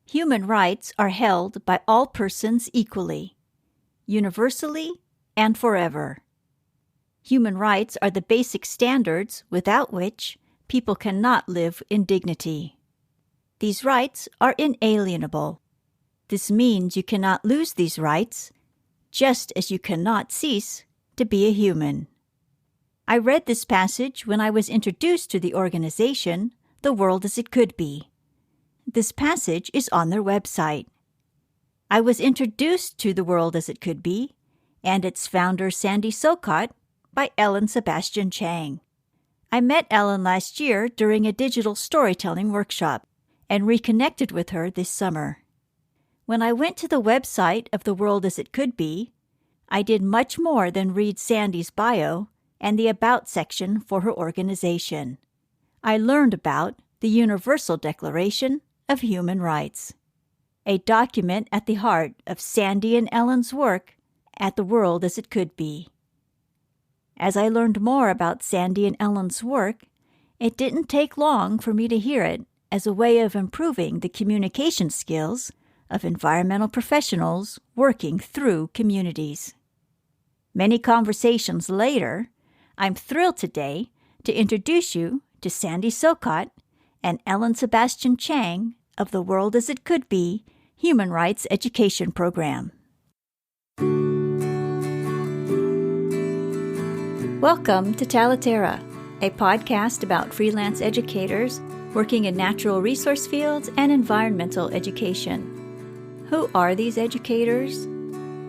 Human rights are held by all persons equally, universally and forever. Human rights are the basic standards without which people cannot live in dignity. These rights are inalienable. This means you cannot lose these rights, just as you cannot cease to be a human. I read this passage when I was introduced to the organization, The World as It Could Be. This passage is on their website. I was introduced to The World as It Could Be and its founder Sandy Sohcot by Sebastian Chang. I met Ellen last year during a digital storytelling workshop and reconnected with her this summer. When I went to the website of The World as It Could Be, I did much more than read Sandy's bio and the About section for her organization. I learned about the Universal Declaration of Human Rights, a document at the heart of Sandy and Ellen's work at The World as It Could Be. As I learned more about Sandy and Ellen's work, it didn't take long for me to hear it as a way of improving the communication skills of environmental professionals working through communities. Many conversations later, I'm thrilled today to introduce you to Sandy Sohcot and Sebastian Chang of The World as It Could Be Human Rights Education Program. Welcome to Talaterra, a podcast about freelance educators working in natural resource fields and environmental education. Who are these educators?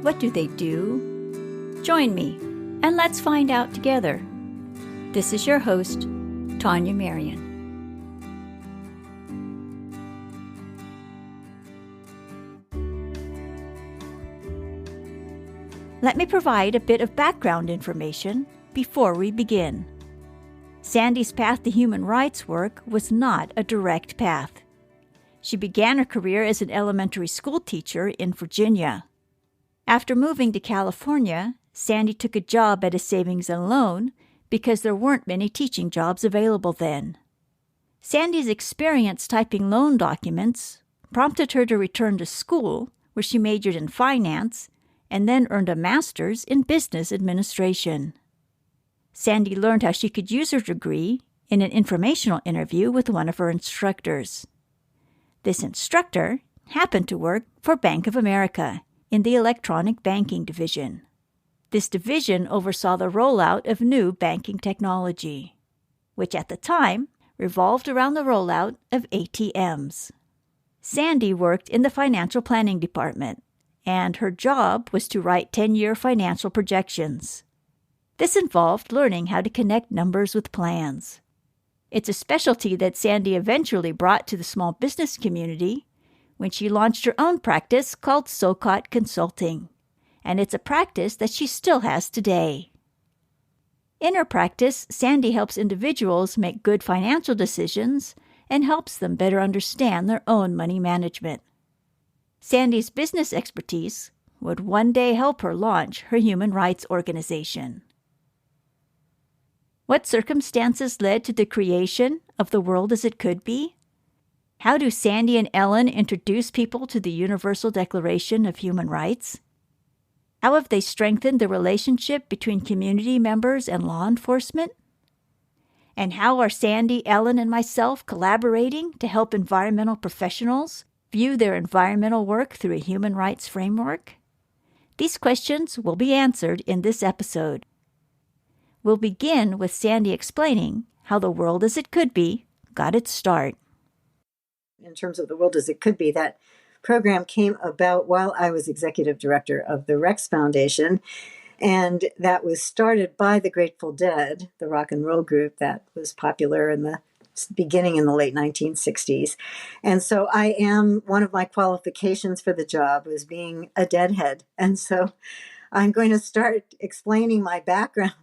What do they do? Join me, and let's find out together. This is your host, Tanya Marion. Let me provide a bit of background information before we begin. Sandy's path to human rights work was not a direct path. She began her career as an elementary school teacher in Virginia. After moving to California, Sandy took a job at a savings and loan because there weren't many teaching jobs available then. Sandy's experience typing loan documents prompted her to return to school, where she majored in finance and then earned a master's in business administration. Sandy learned how she could use her degree in an informational interview with one of her instructors. This instructor happened to work for Bank of America in the electronic banking division. This division oversaw the rollout of new banking technology, which at the time revolved around the rollout of ATMs. Sandy worked in the financial planning department, and her job was to write 10-year financial projections. This involved learning how to connect numbers with plans. It's a specialty that Sandy eventually brought to the small business community when she launched her own practice called Sohcot Consulting, and it's a practice that she still has today. In her practice, Sandy helps individuals make good financial decisions and helps them better understand their own money management. Sandy's business expertise would one day help her launch her human rights organization. What circumstances led to the creation of The World as It Could Be? How do Sandy and Ellen introduce people to the Universal Declaration of Human Rights? How have they strengthened the relationship between community members and law enforcement? And how are Sandy, Ellen, and myself collaborating to help environmental professionals view their environmental work through a human rights framework? These questions will be answered in this episode. We'll begin with Sandy explaining how The World as It Could Be got its start. In terms of The World as It Could Be, that program came about while I was executive director of the Rex Foundation, and that was started by the Grateful Dead, the rock and roll group that was popular in the beginning in the late 1960s. And so one of my qualifications for the job was being a deadhead. And so I'm going to start explaining my background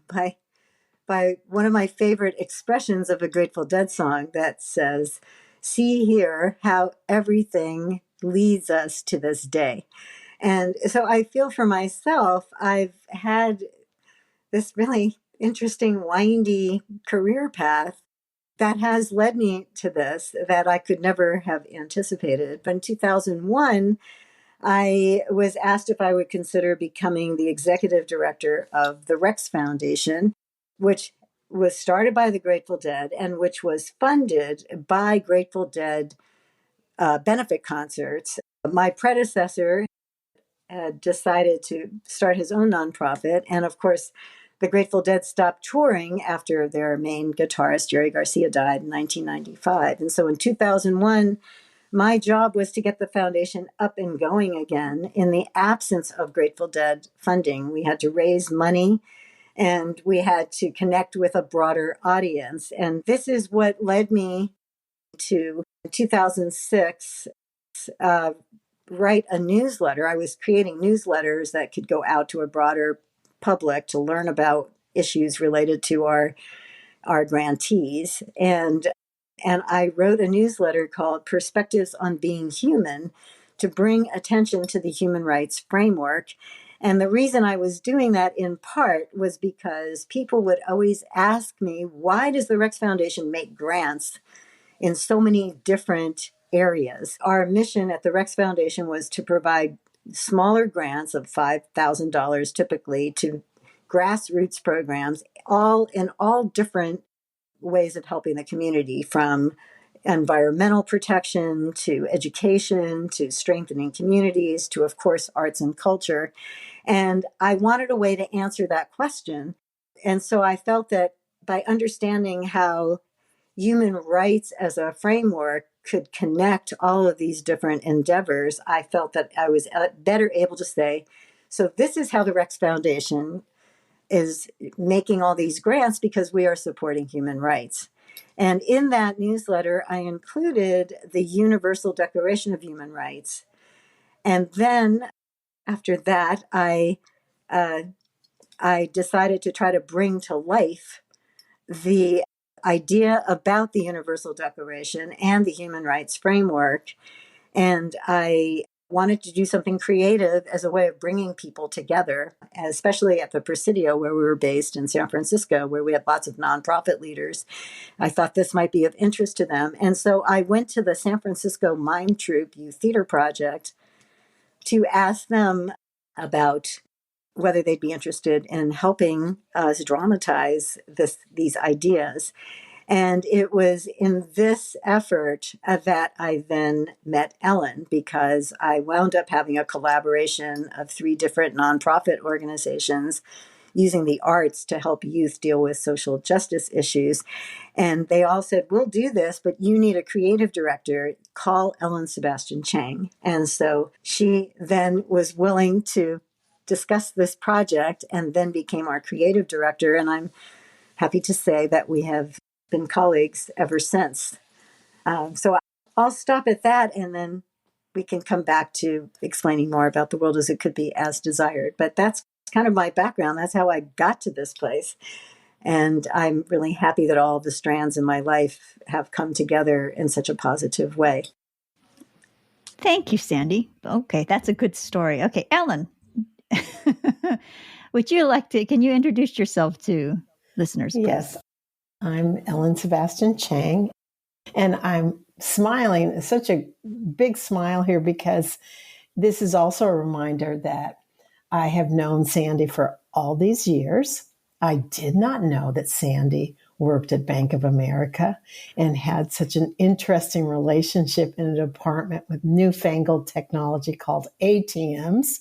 by one of my favorite expressions of a Grateful Dead song that says, "See here how everything leads us to this day." And so I feel for myself, I've had this really interesting, windy career path that has led me to this that I could never have anticipated. But in 2001, I was asked if I would consider becoming the executive director of the Rex Foundation, which was started by the Grateful Dead and which was funded by Grateful Dead benefit concerts. My predecessor had decided to start his own nonprofit. And of course, the Grateful Dead stopped touring after their main guitarist, Jerry Garcia, died in 1995. And so in 2001, my job was to get the foundation up and going again in the absence of Grateful Dead funding. We had to raise money and we had to connect with a broader audience. And this is what led me to 2006 write a newsletter. I was creating newsletters that could go out to a broader public to learn about issues related to our grantees. And I wrote a newsletter called Perspectives on Being Human to bring attention to the human rights framework. And the reason I was doing that in part was because people would always ask me, why does the Rex Foundation make grants in so many different areas? Our mission at the Rex Foundation was to provide smaller grants of $5,000 typically to grassroots programs, all in all different ways of helping the community, from environmental protection to education to strengthening communities to, of course, arts and culture. And I wanted a way to answer that question. And so I felt that by understanding how human rights as a framework could connect all of these different endeavors, I felt that I was better able to say, so this is how the Rex Foundation is making all these grants, because we are supporting human rights. And in that newsletter, I included the Universal Declaration of Human Rights. And then after that, I decided to try to bring to life the idea about the Universal Declaration and the human rights framework. And I wanted to do something creative as a way of bringing people together, especially at the Presidio, where we were based in San Francisco, where we had lots of nonprofit leaders. I thought this might be of interest to them. And so I went to the San Francisco Mime Troupe Youth Theater Project to ask them about whether they'd be interested in helping us dramatize these ideas. And it was in this effort that I then met Ellen, because I wound up having a collaboration of 3 different nonprofit organizations using the arts to help youth deal with social justice issues. And they all said, we'll do this, but you need a creative director. Call Ellen Sebastian Chang. And so she then was willing to discuss this project and then became our creative director. And I'm happy to say that we have been colleagues ever since. So I'll stop at that, and then we can come back to explaining more about the world as it could be as desired. But that's kind of my background. That's how I got to this place. And I'm really happy that all the strands in my life have come together in such a positive way. Thank you, Sandy. Okay, that's a good story. Okay, Ellen, would you like to, can you introduce yourself to listeners, please? Yes, I'm Ellen Sebastian Chang, and I'm smiling, such a big smile here, because this is also a reminder that I have known Sandy for all these years. I did not know that Sandy worked at Bank of America and had such an interesting relationship in a department with newfangled technology called ATMs.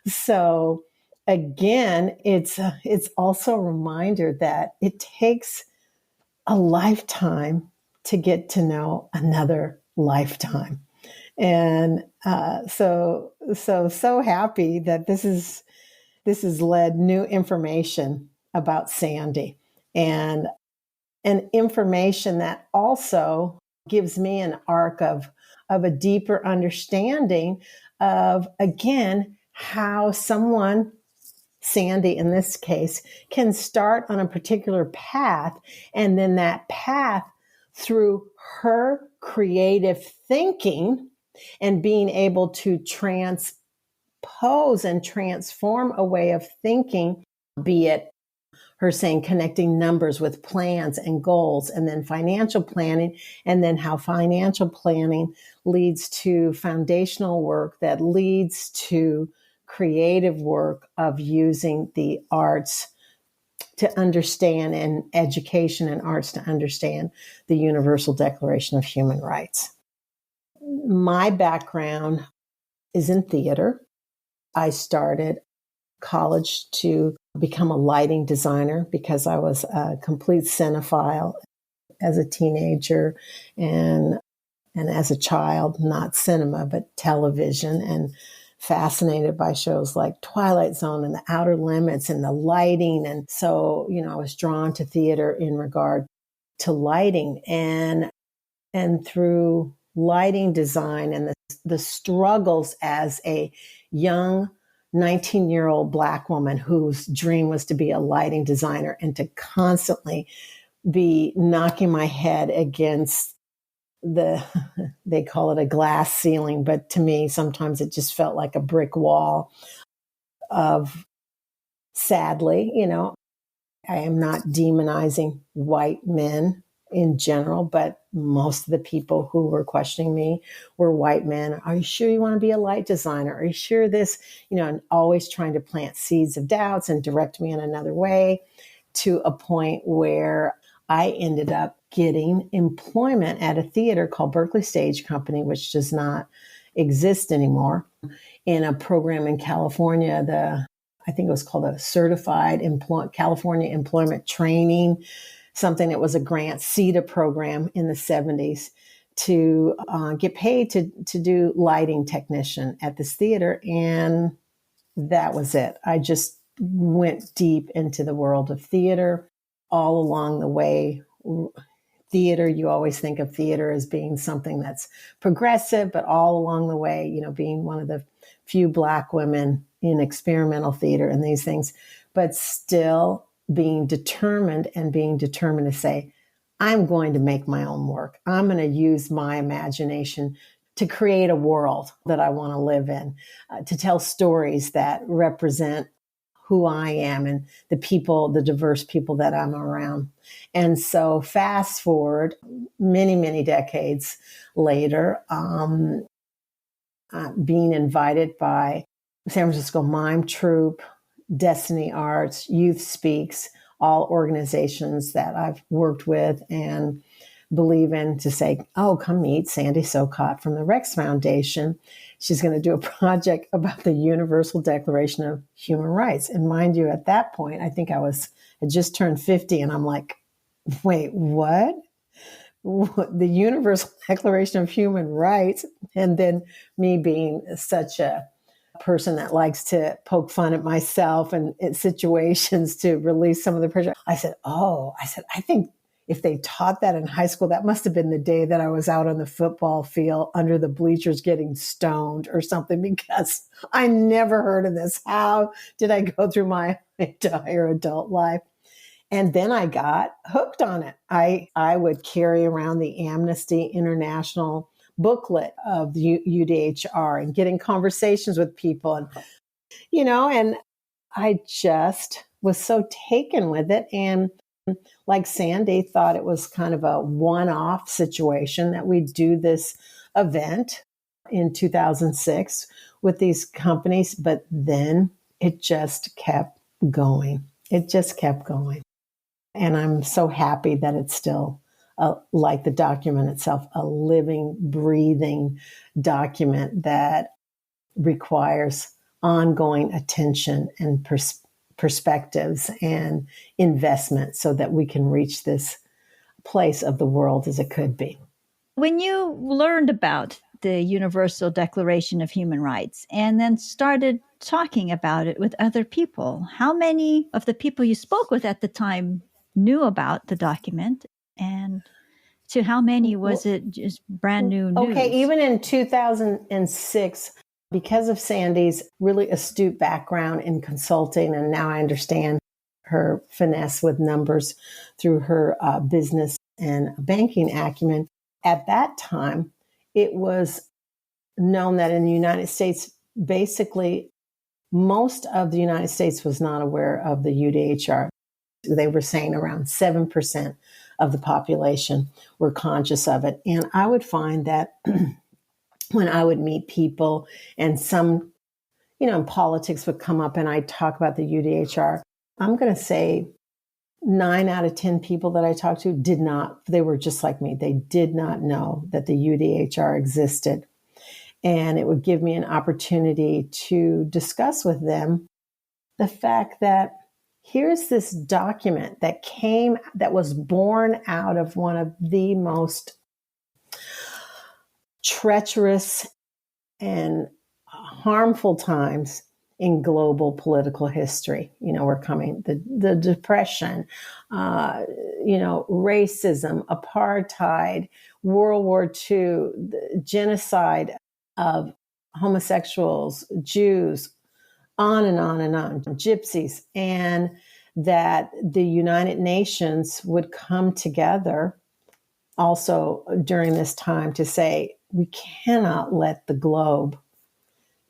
So again, it's also a reminder that it takes a lifetime to get to know another lifetime. And so happy that this has led new information about Sandy, and information that also gives me an arc of a deeper understanding of, again, how someone, Sandy in this case, can start on a particular path, and then that path, through her creative thinking and being able to transpose and transform a way of thinking, be it her saying connecting numbers with plans and goals, and then financial planning, and then how financial planning leads to foundational work that leads to creative work of using the arts to understand, and education and arts to understand the Universal Declaration of Human Rights. My background is in theater. I started college to become a lighting designer because I was a complete cinephile as a teenager and as a child, not cinema, but television, and fascinated by shows like Twilight Zone and The Outer Limits and the lighting. And so, I was drawn to theater in regard to lighting, and through lighting design and the struggles as a young 19-year-old Black woman whose dream was to be a lighting designer and to constantly be knocking my head against they call it a glass ceiling, but to me, sometimes it just felt like a brick wall of, sadly, I am not demonizing white men in general, but most of the people who were questioning me were white men. Are you sure you want to be a light designer? Are you sure this, and always trying to plant seeds of doubts and direct me in another way, to a point where I ended up getting employment at a theater called Berkeley Stage Company, which does not exist anymore, in a program in California. I think it was called a Certified California Employment Training, something that was a grant CETA program in the 70s, to get paid to do lighting technician at this theater. And that was it. I just went deep into the world of theater. All along the way, theater, you always think of theater as being something that's progressive, but all along the way, being one of the few Black women in experimental theater and these things, but still being determined to say, I'm going to make my own work. I'm going to use my imagination to create a world that I want to live in, to tell stories that represent who I am and the diverse people that I'm around. And so fast forward many, many decades later, being invited by San Francisco Mime Troupe, Destiny Arts, Youth Speaks, all organizations that I've worked with and believe in, to say, oh, come meet Sandy Sohcot from the Rex Foundation. She's going to do a project about the Universal Declaration of Human Rights. And mind you, at that point, I think I had just turned 50, and I'm like, wait, what? The Universal Declaration of Human Rights? And then me being such a person that likes to poke fun at myself and in situations to release some of the pressure, I said, I think if they taught that in high school, that must have been the day that I was out on the football field under the bleachers getting stoned or something, because I never heard of this. How did I go through my entire adult life? And then I got hooked on it. I would carry around the Amnesty International booklet of the UDHR and getting conversations with people. And, and I just was so taken with it. And like Sandy, thought it was kind of a one-off situation that we'd do this event in 2006 with these companies, but then it just kept going. It just kept going. And I'm so happy that it's still, like the document itself, a living, breathing document that requires ongoing attention and perspectives and investment so that we can reach this place of the world as it could be. When you learned about the Universal Declaration of Human Rights and then started talking about it with other people, how many of the people you spoke with at the time knew about the document, and to how many was it just brand new news? Okay, even in 2006, because of Sandy's really astute background in consulting, and now I understand her finesse with numbers through her business and banking acumen, at that time, it was known that in the United States, basically, most of the United States was not aware of the UDHR. They were saying around 7% of the population were conscious of it. And I would find that when I would meet people and some, in politics would come up and I'd talk about the UDHR, I'm going to say 9 out of 10 people that I talked to they were just like me. They did not know that the UDHR existed. And it would give me an opportunity to discuss with them the fact that here's this document that was born out of one of the most treacherous and harmful times in global political history. We're coming, the Depression, racism, apartheid, World War II, the genocide of homosexuals, Jews, on and on and on, gypsies, and that the United Nations would come together also during this time to say, we cannot let the globe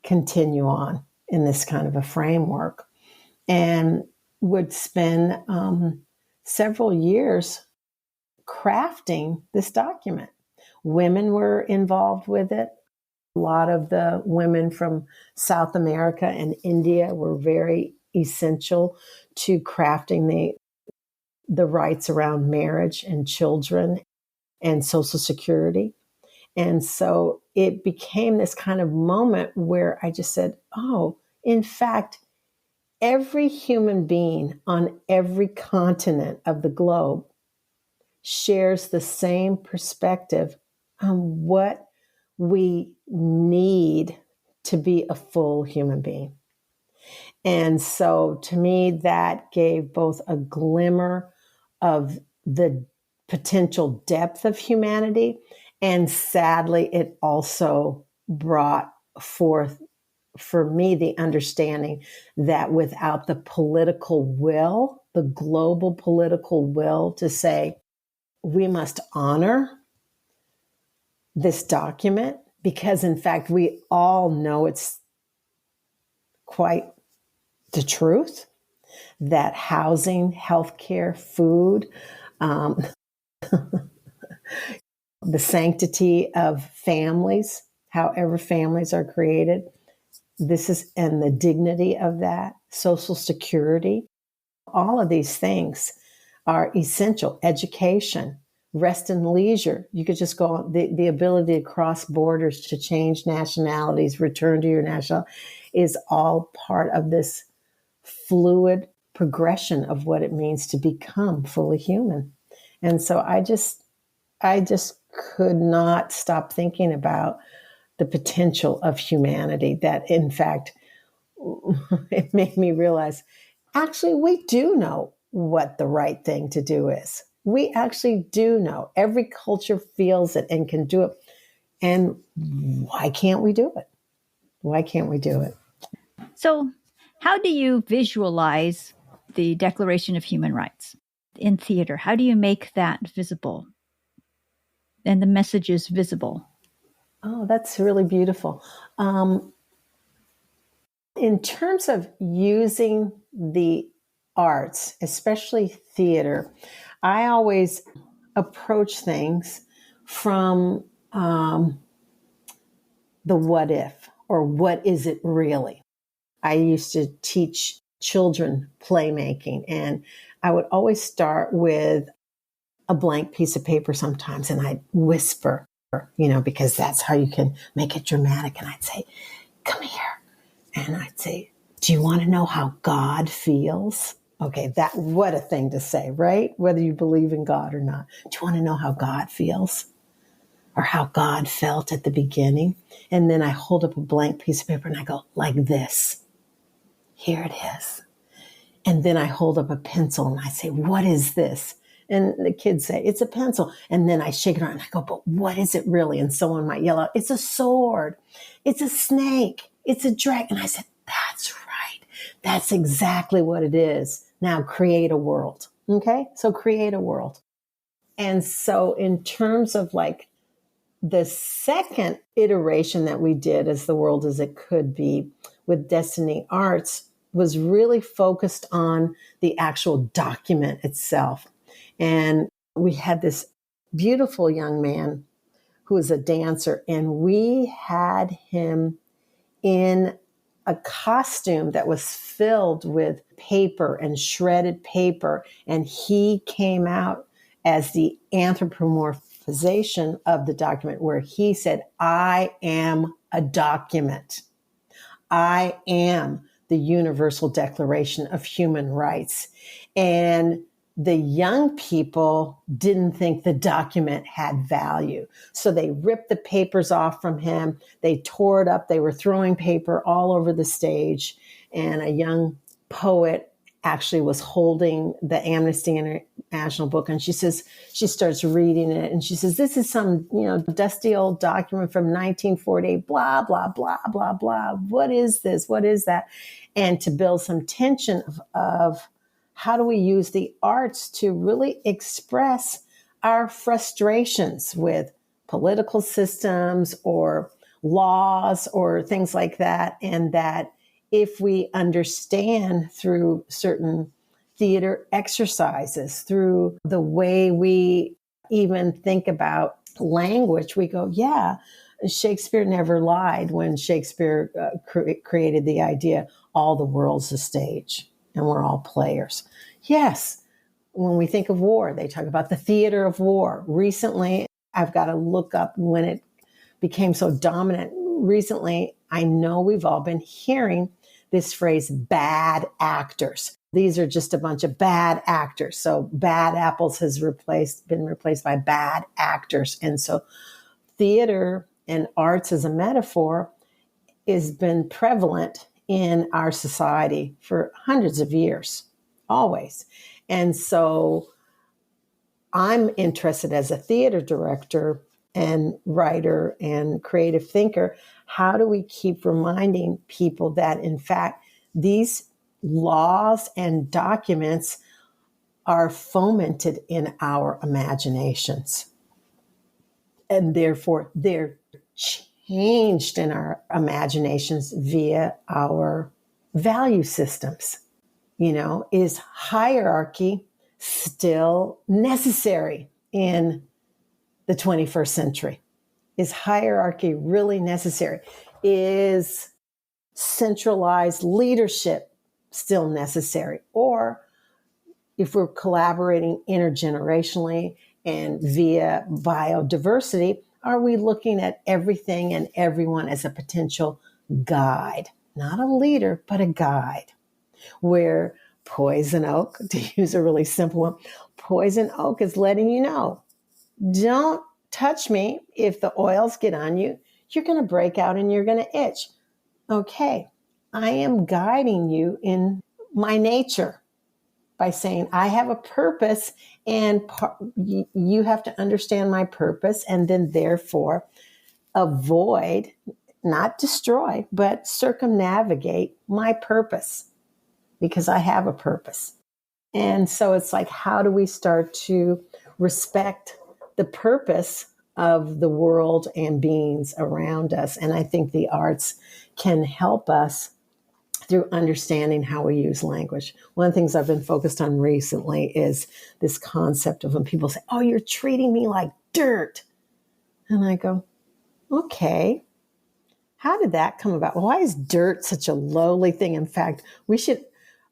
continue on in this kind of a framework, and would spend several years crafting this document. Women were involved with it. A lot of the women from South America and India were very essential to crafting the rights around marriage and children and Social Security. And so it became this kind of moment where I just said, oh, in fact, every human being on every continent of the globe shares the same perspective on what we need to be a full human being. And so to me, that gave both a glimmer of the potential depth of humanity, and sadly, it also brought forth for me the understanding that without the political will, the global political will to say, we must honor this document, because in fact, we all know it's quite the truth, that housing, healthcare, food, the sanctity of families, however families are created, and the dignity of that, Social Security, all of these things are essential. Education, rest and leisure. You could just go on, the ability to cross borders, to change nationalities, return to your national, is all part of this fluid progression of what it means to become fully human. And so I just could not stop thinking about the potential of humanity, that in fact, it made me realize, actually, we do know what the right thing to do is. We actually do know. Every culture feels it and can do it. And why can't we do it? Why can't we do it? So, how do you visualize the Declaration of Human Rights in theater? How do you make that visible and the messages visible? Oh, that's really beautiful. In terms of using the arts, especially theater, I always approach things from the what if, or what is it really? I used to teach children playmaking, and I would always start with a blank piece of paper sometimes, and I'd whisper, because that's how you can make it dramatic. And I'd say, come here. And I'd say, do you want to know how God feels? Okay, what a thing to say, right? Whether you believe in God or not. Do you want to know how God feels? Or how God felt at the beginning? And then I hold up a blank piece of paper and I go, like this. Here it is. And then I hold up a pencil and I say, what is this? And the kids say, it's a pencil. And then I shake it around and I go, but what is it really? And someone might yell out, it's a sword. It's a snake. It's a dragon. And I said, that's right. That's exactly what it is. Now create a world. Okay? So create a world. And so in terms of like the second iteration that we did as the world as it could be with Destiny Arts, was really focused on the actual document itself. And we had this beautiful young man who was a dancer, and we had him in a costume that was filled with paper and shredded paper. And he came out as the anthropomorphization of the document, where he said, I am a document. I am the Universal Declaration of Human Rights. And the young people didn't think the document had value. So they ripped the papers off from him. They tore it up. They were throwing paper all over the stage. And a young poet actually was holding the Amnesty International book. And she starts reading it. And she says, this is some, dusty old document from 1948, blah, blah, blah, blah, blah. What is this? What is that? And to build some tension of how do we use the arts to really express our frustrations with political systems or laws or things like that. And that if we understand through certain theater exercises, through the way we even think about language, we go, yeah, Shakespeare never lied when Shakespeare created the idea, all the world's a stage and we're all players. Yes, when we think of war, they talk about the theater of war. Recently, I've got to look up when it became so dominant. Recently, I know we've all been hearing this phrase, bad actors. These are just a bunch of bad actors. So bad apples has been replaced by bad actors. And so theater and arts as a metaphor has been prevalent in our society for hundreds of years, always. And so I'm interested as a theater director and writer and creative thinker, how do we keep reminding people that, in fact, these laws and documents are fomented in our imaginations, and therefore they're changed in our imaginations via our value systems? Is hierarchy still necessary in the 21st century? Is hierarchy really necessary? Is centralized leadership still necessary? Or if we're collaborating intergenerationally and via biodiversity, are we looking at everything and everyone as a potential guide? Not a leader, but a guide. Where poison oak, to use a really simple one, poison oak is letting you know, don't touch me. If the oils get on you, you're going to break out and you're going to itch. Okay, I am guiding you in my nature by saying I have a purpose, and you have to understand my purpose, and then therefore avoid, not destroy, but circumnavigate my purpose, because I have a purpose. And so it's like, how do we start to respect the purpose of the world and beings around us? And I think the arts can help us through understanding how we use language. One of the things I've been focused on recently is this concept of when people say, oh, you're treating me like dirt. And I go, okay, how did that come about? Why is dirt such a lowly thing? In fact, we should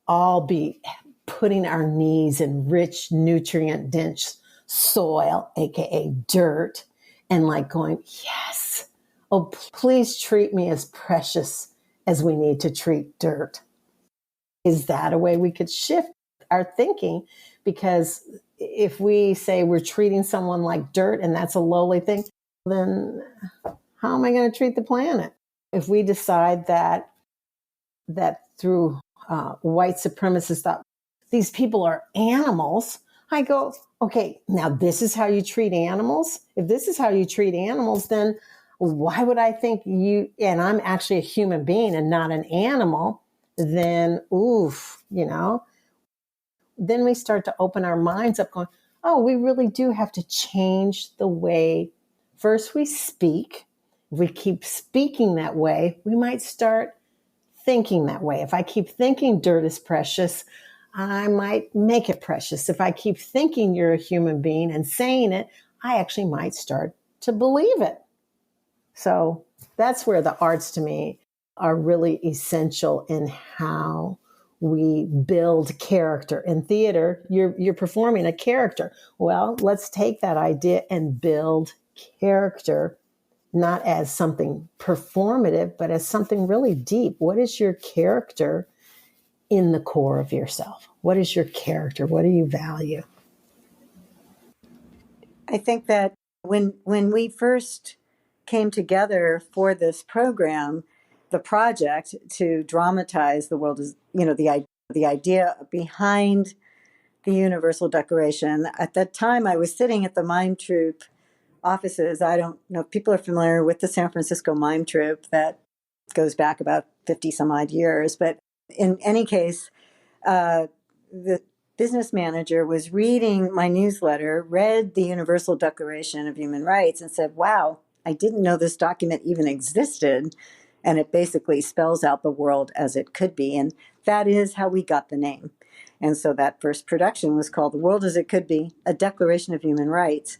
all be putting our knees in rich, nutrient-dense soil, aka dirt, and like going, yes, oh, please treat me as precious as we need to treat dirt. Is that a way we could shift our thinking? Because if we say we're treating someone like dirt and that's a lowly thing, then how am I going to treat the planet? If we decide that through white supremacist thought, these people are animals, I go, okay, now this is how you treat animals? If this is how you treat animals, then why would I think you, and I'm actually a human being and not an animal, then, then we start to open our minds up going, oh, we really do have to change the way first we speak. If we keep speaking that way, we might start thinking that way. If I keep thinking dirt is precious, I might make it precious. If I keep thinking you're a human being and saying it, I actually might start to believe it. So that's where the arts to me are really essential in how we build character. In theater, you're performing a character. Well, let's take that idea and build character, not as something performative, but as something really deep. What is your character in the core of yourself? What is your character? What do you value? I think that when we first came together for this program, the project to dramatize the world is, the idea behind the Universal Declaration. At that time, I was sitting at the Mime Troupe offices. I don't know if people are familiar with the San Francisco Mime Troupe that goes back about 50 some odd years. But in any case, the business manager was reading my newsletter, read the Universal Declaration of Human Rights, and said, wow, I didn't know this document even existed. And it basically spells out the world as it could be. And that is how we got the name. And so that first production was called The World as It Could Be, a Declaration of Human Rights.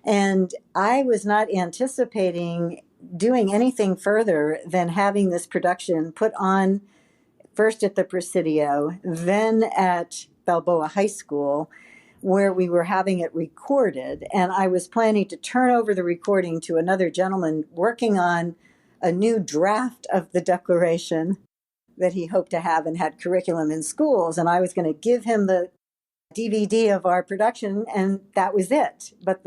And I was not anticipating doing anything further than having this production put on first at the Presidio, then at Balboa High School, where we were having it recorded. And I was planning to turn over the recording to another gentleman working on a new draft of the Declaration that he hoped to have and had curriculum in schools. And I was going to give him the DVD of our production, and that was it. But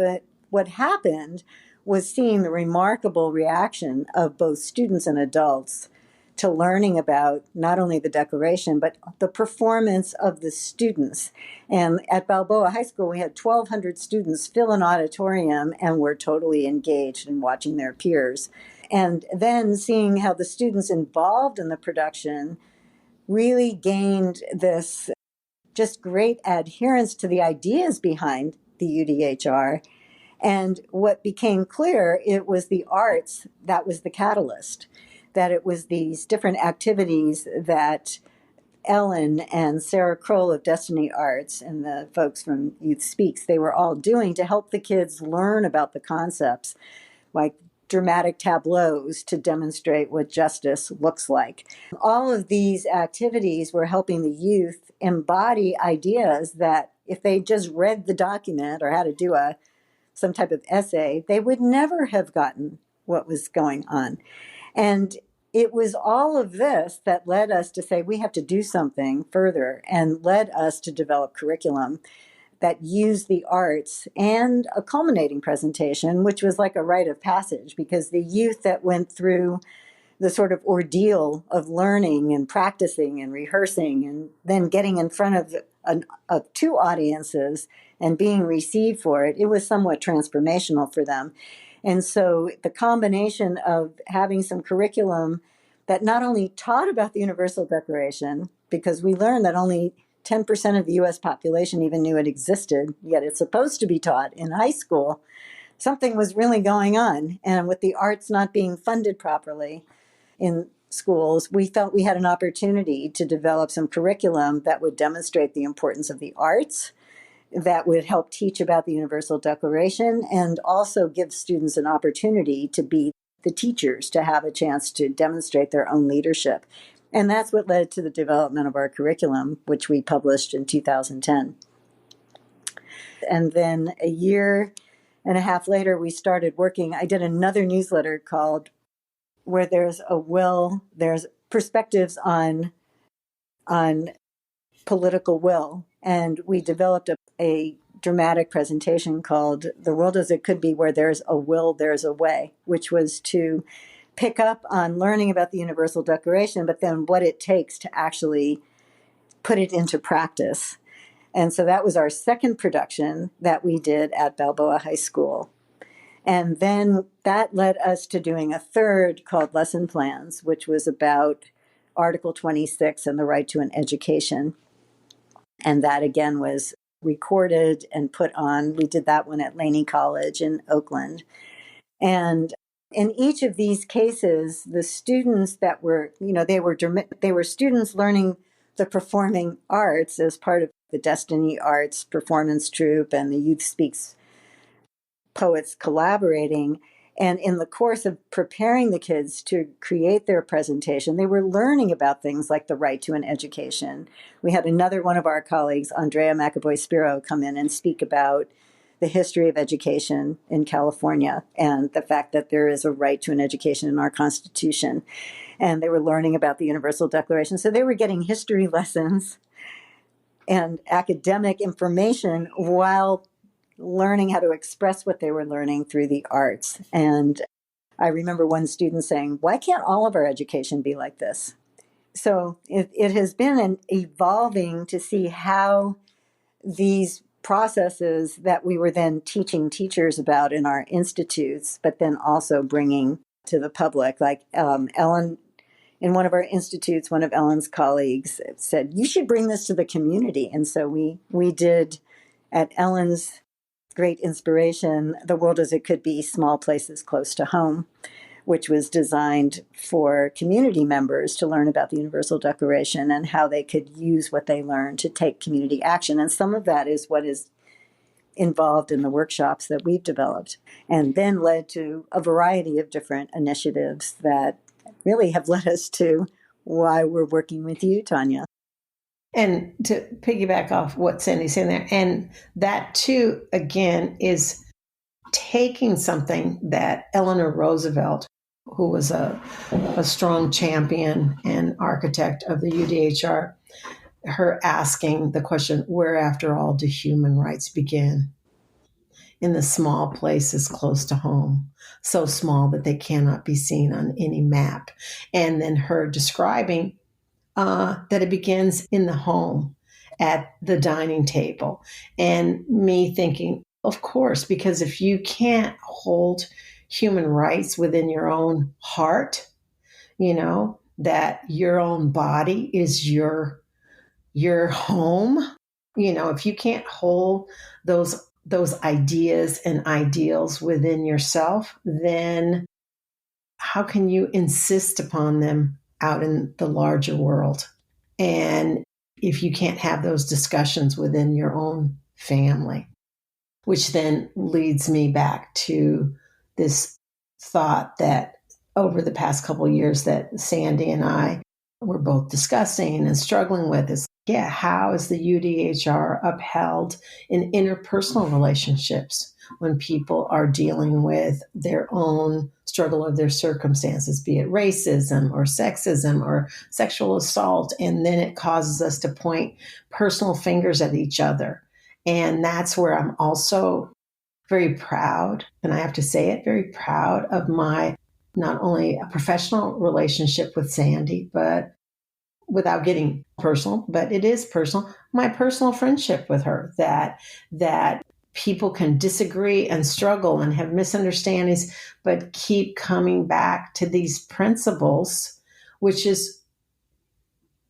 what happened was seeing the remarkable reaction of both students and adults to learning about not only the Declaration, but the performance of the students. And at Balboa High School, we had 1,200 students fill an auditorium and were totally engaged in watching their peers. And then seeing how the students involved in the production really gained this just great adherence to the ideas behind the UDHR. And what became clear, it was the arts that was the catalyst, that it was these different activities that Ellen and Sarah Kroll of Destiny Arts and the folks from Youth Speaks, they were all doing to help the kids learn about the concepts, like dramatic tableaus to demonstrate what justice looks like. All of these activities were helping the youth embody ideas that if they just read the document or had to do some type of essay, they would never have gotten what was going on. And it was all of this that led us to say we have to do something further, and led us to develop curriculum that used the arts, and a culminating presentation, which was like a rite of passage, because the youth that went through the sort of ordeal of learning and practicing and rehearsing and then getting in front of two audiences and being received for it, it was somewhat transformational for them. And so the combination of having some curriculum that not only taught about the Universal Declaration, because we learned that only 10% of the U.S. population even knew it existed, yet it's supposed to be taught in high school, something was really going on. And with the arts not being funded properly in schools, we felt we had an opportunity to develop some curriculum that would demonstrate the importance of the arts, that would help teach about the Universal Declaration, and also give students an opportunity to be the teachers, to have a chance to demonstrate their own leadership. And that's what led to the development of our curriculum, which we published in 2010. And then a year and a half later, we started working. I did another newsletter called Where There's a Will, There's Perspectives on Political Will. And we developed a dramatic presentation called The World as It Could Be, Where There's a Will, There's a Way, which was to pick up on learning about the Universal Declaration, but then what it takes to actually put it into practice. And so that was our second production that we did at Balboa High School. And then that led us to doing a third called Lesson Plans, which was about Article 26 and the right to an education. And that again was recorded and put on. We did that one at Laney College in Oakland. And In each of these cases, the students that were, they were students learning the performing arts as part of the Destiny Arts performance troupe and the Youth Speaks poets collaborating. And in the course of preparing the kids to create their presentation, they were learning about things like the right to an education. We had another one of our colleagues, Andrea McAvoy-Spiro, come in and speak about the history of education in California and the fact that there is a right to an education in our Constitution. And they were learning about the Universal Declaration. So they were getting history lessons and academic information while learning how to express what they were learning through the arts. And I remember one student saying, "Why can't all of our education be like this?" So it has been evolving to see how these processes that we were then teaching teachers about in our institutes, but then also bringing to the public. Like Ellen, in one of our institutes, one of Ellen's colleagues said, "You should bring this to the community." And so we did, at Ellen's great inspiration, The World as It Could Be, Small Places Close to Home, which was designed for community members to learn about the Universal Declaration and how they could use what they learned to take community action. And some of that is what is involved in the workshops that we've developed, and then led to a variety of different initiatives that really have led us to why we're working with you, Tanya. And to piggyback off what Sandy's saying there, and that too, again, is taking something that Eleanor Roosevelt, who was a strong champion and architect of the UDHR, her asking the question, where after all do human rights begin? In the small places close to home, so small that they cannot be seen on any map. And then her describing that it begins in the home, at the dining table. And me thinking, of course, because if you can't hold human rights within your own heart, that your own body is your home, if you can't hold those ideas and ideals within yourself, then how can you insist upon them out in the larger world? And if you can't have those discussions within your own family, which then leads me back to this thought that over the past couple of years that Sandy and I were both discussing and struggling with is, how is the UDHR upheld in interpersonal relationships when people are dealing with their own struggle of their circumstances, be it racism or sexism or sexual assault, and then it causes us to point personal fingers at each other. And that's where I'm also very proud, and I have to say it, very proud of my not only a professional relationship with Sandy, but without getting personal, but it is personal, my personal friendship with her, that people can disagree and struggle and have misunderstandings, but keep coming back to these principles, which is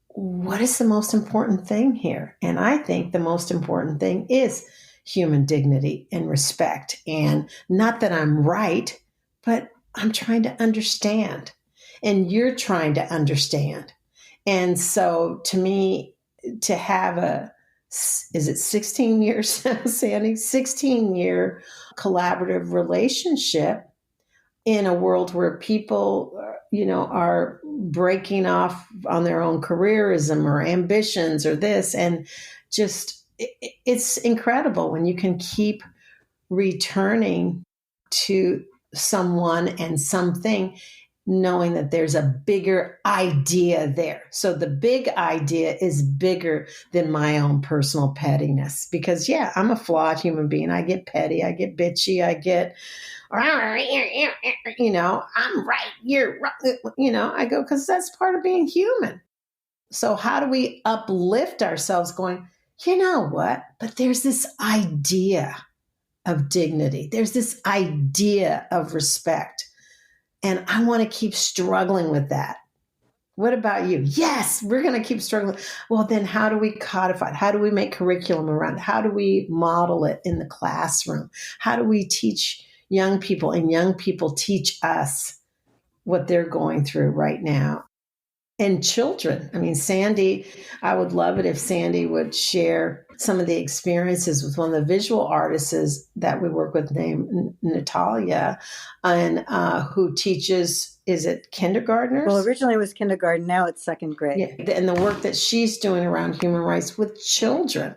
what is the most important thing here? And I think the most important thing is human dignity and respect. And not that I'm right, but I'm trying to understand. And you're trying to understand. And so to me, to have is it 16 years, Sandy? 16-year collaborative relationship in a world where people, are breaking off on their own careerism or ambitions or this. And just, it's incredible when you can keep returning to someone and something, knowing that there's a bigger idea there. So the big idea is bigger than my own personal pettiness, because I'm a flawed human being. I get petty, I get bitchy, I get, I'm right, you're right. I go, because that's part of being human. So how do we uplift ourselves going, you know what? But there's this idea of dignity. There's this idea of respect. And I want to keep struggling with that. What about you? Yes, we're going to keep struggling. Well, then how do we codify it? How do we make curriculum around it? How do we model it in the classroom? How do we teach young people, and young people teach us what they're going through right now. And children. I mean, Sandy, I would love it if Sandy would share some of the experiences with one of the visual artists that we work with named Natalia, and who teaches, is it kindergartners? Well, originally it was kindergarten. Now it's second grade. Yeah, and the work that she's doing around human rights with children.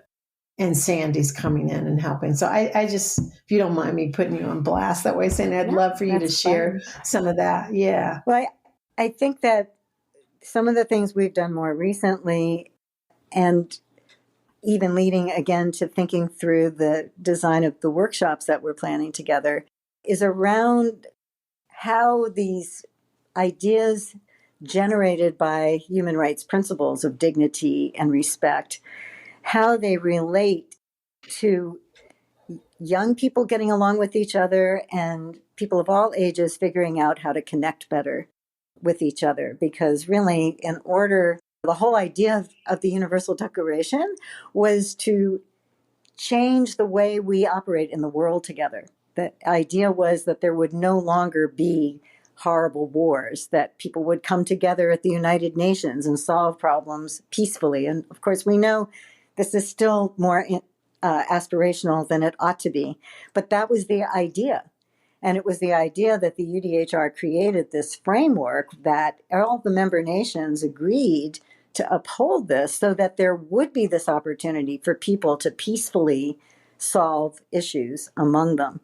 And Sandy's coming in and helping. So I just, if you don't mind me putting you on blast that way, Sandy, I'd love for you to share some of that. Yeah. Well, I think that some of the things we've done more recently, and even leading again to thinking through the design of the workshops that we're planning together, is around how these ideas generated by human rights principles of dignity and respect, how they relate to young people getting along with each other and people of all ages figuring out how to connect better with each other. Because really, the whole idea of the Universal Declaration was to change the way we operate in the world together. The idea was that there would no longer be horrible wars, that people would come together at the United Nations and solve problems peacefully. And of course, we know this is still more aspirational than it ought to be. But that was the idea. And it was the idea that the UDHR created this framework that all the member nations agreed to uphold this so that there would be this opportunity for people to peacefully solve issues among them.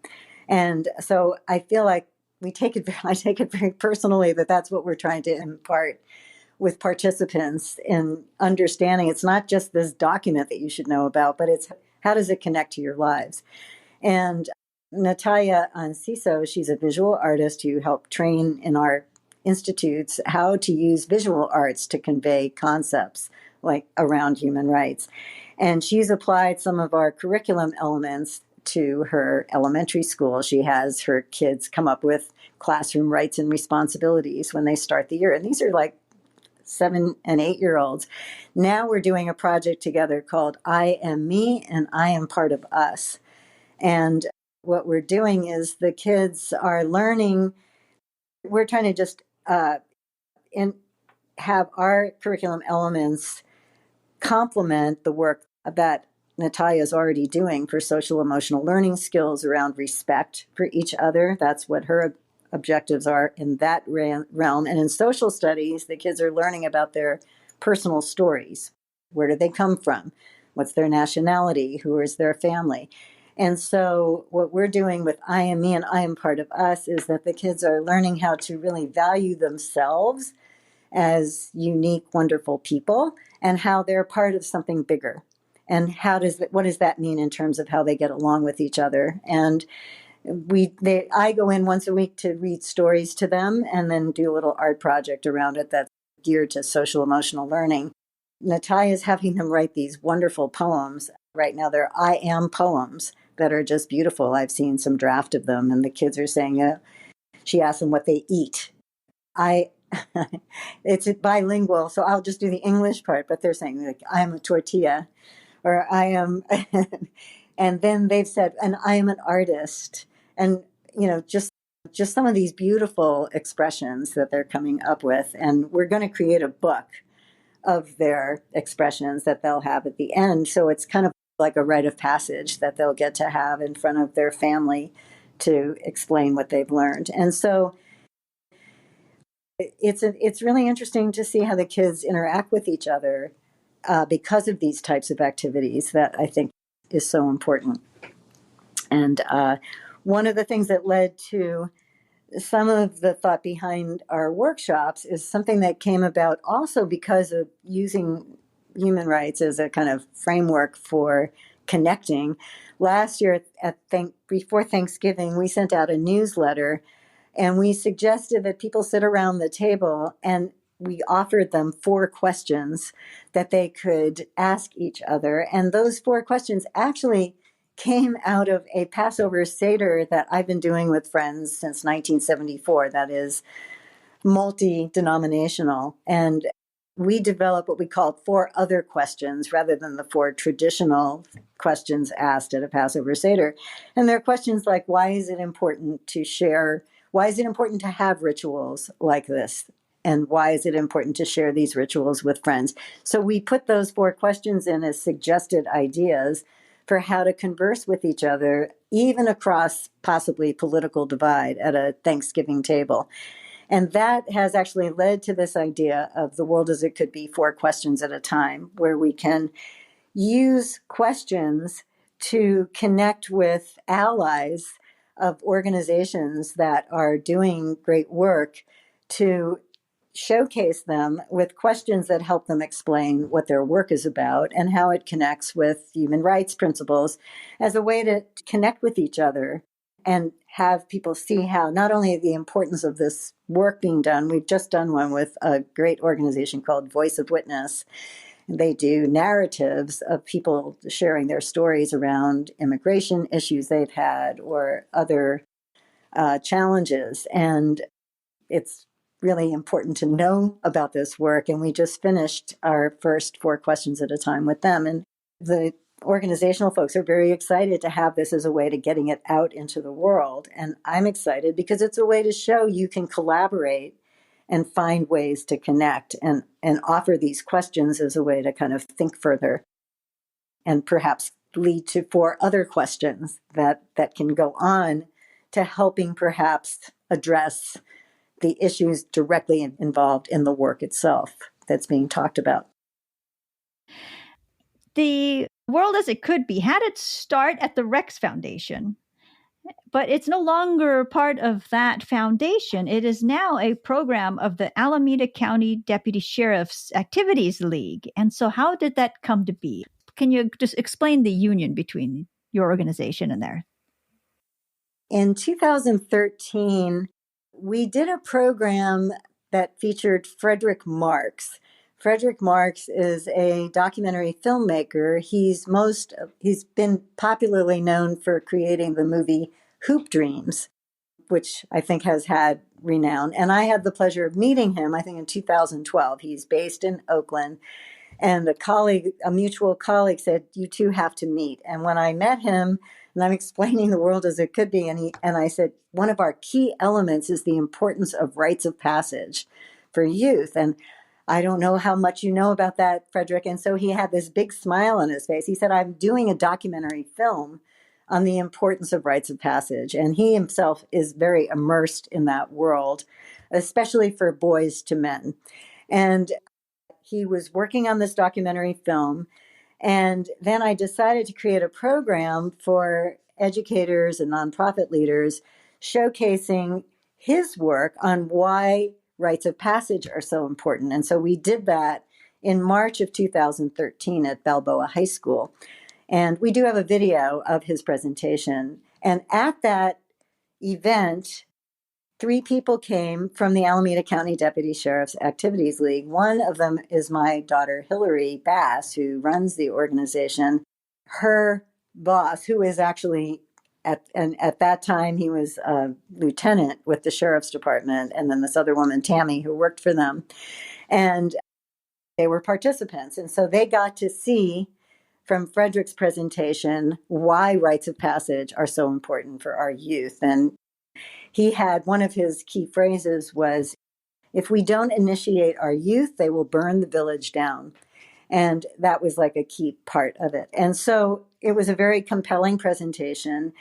And so I feel like I take it very personally that that's what we're trying to impart with participants in understanding. It's not just this document that you should know about, but it's how does it connect to your lives? And Natalia Anciso, she's a visual artist who helped train in our institutes how to use visual arts to convey concepts like around human rights. And she's applied some of our curriculum elements to her elementary school. She has her kids come up with classroom rights and responsibilities when they start the year. And these are like 7 and 8-year-olds. Now we're doing a project together called I Am Me and I Am Part of Us. And what we're doing is the kids are learning. We're trying to just have our curriculum elements complement the work that Natalia is already doing for social emotional learning skills around respect for each other. That's what her objectives are in that realm. And in social studies, the kids are learning about their personal stories. Where do they come from? What's their nationality? Who is their family? And so what we're doing with I Am Me and I Am Part of Us is that the kids are learning how to really value themselves as unique, wonderful people and how they're part of something bigger. And what does that mean in terms of how they get along with each other? And I go in once a week to read stories to them and then do a little art project around it that's geared to social emotional learning. Natalia is having them write these wonderful poems. Right now, they're I am poems that are just beautiful. I've seen some draft of them, and the kids are saying, she asked them what they eat. It's bilingual, so I'll just do the English part, but they're saying, like, I am a tortilla, or I am, and then they've said, and I am an artist. And, just some of these beautiful expressions that they're coming up with. And we're going to create a book of their expressions that they'll have at the end. So it's kind of like a rite of passage that they'll get to have in front of their family to explain what they've learned. And so it's really interesting to see how the kids interact with each other because of these types of activities that I think is so important. And one of the things that led to some of the thought behind our workshops is something that came about also because of using human rights as a kind of framework for connecting. Last year, before Thanksgiving, we sent out a newsletter and we suggested that people sit around the table and we offered them 4 questions that they could ask each other. And those 4 questions actually came out of a Passover Seder that I've been doing with friends since 1974. That is multi-denominational. And we developed what we called 4 other questions rather than the 4 traditional questions asked at a Passover Seder. And they're questions like, why is it important to share? Why is it important to have rituals like this? And why is it important to share these rituals with friends? So we put those 4 questions in as suggested ideas for how to converse with each other, even across possibly political divide at a Thanksgiving table. And that has actually led to this idea of the world as it could be 4 questions at a time, where we can use questions to connect with allies of organizations that are doing great work, to showcase them with questions that help them explain what their work is about and how it connects with human rights principles, as a way to connect with each other and have people see how not only the importance of this work being done. We've just done one with a great organization called Voice of Witness. They do narratives of people sharing their stories around immigration issues they've had or other challenges. And it's really important to know about this work. And we just finished our first 4 questions at a time with them. And the organizational folks are very excited to have this as a way to getting it out into the world. And I'm excited because it's a way to show you can collaborate and find ways to connect, and offer these questions as a way to kind of think further and perhaps lead to 4 other questions that can go on to helping perhaps address the issues directly involved in the work itself that's being talked about. The World as It Could Be had its start at the Rex Foundation, but it's no longer part of that foundation. It is now a program of the Alameda County Deputy Sheriff's Activities League. And so how did that come to be? Can you just explain the union between your organization and theirs? In 2013, we did a program that featured Frederick Marks. Frederick Marks is a documentary filmmaker. He's been popularly known for creating the movie Hoop Dreams, which I think has had renown. And I had the pleasure of meeting him, I think in 2012. He's based in Oakland. And a mutual colleague said, you two have to meet. And when I met him, and I'm explaining the world as it could be, and I said, one of our key elements is the importance of rites of passage for youth. And I don't know how much you know about that, Frederick. And so he had this big smile on his face. He said, I'm doing a documentary film on the importance of rites of passage. And he himself is very immersed in that world, especially for boys to men. And he was working on this documentary film. And then I decided to create a program for educators and nonprofit leaders showcasing his work on why rites of passage are so important. And so we did that in March of 2013 at Balboa High School. And we do have a video of his presentation. And at that event, 3 people came from the Alameda County Deputy Sheriff's Activities League. One of them is my daughter, Hillary Bass, who runs the organization. Her boss, who is actually, at that time, he was a lieutenant with the Sheriff's Department, and then this other woman, Tammy, who worked for them. And they were participants. And so they got to see from Frederick's presentation why rites of passage are so important for our youth. And he had one of his key phrases was, if we don't initiate our youth, they will burn the village down. And that was like a key part of it. And so it was a very compelling presentation.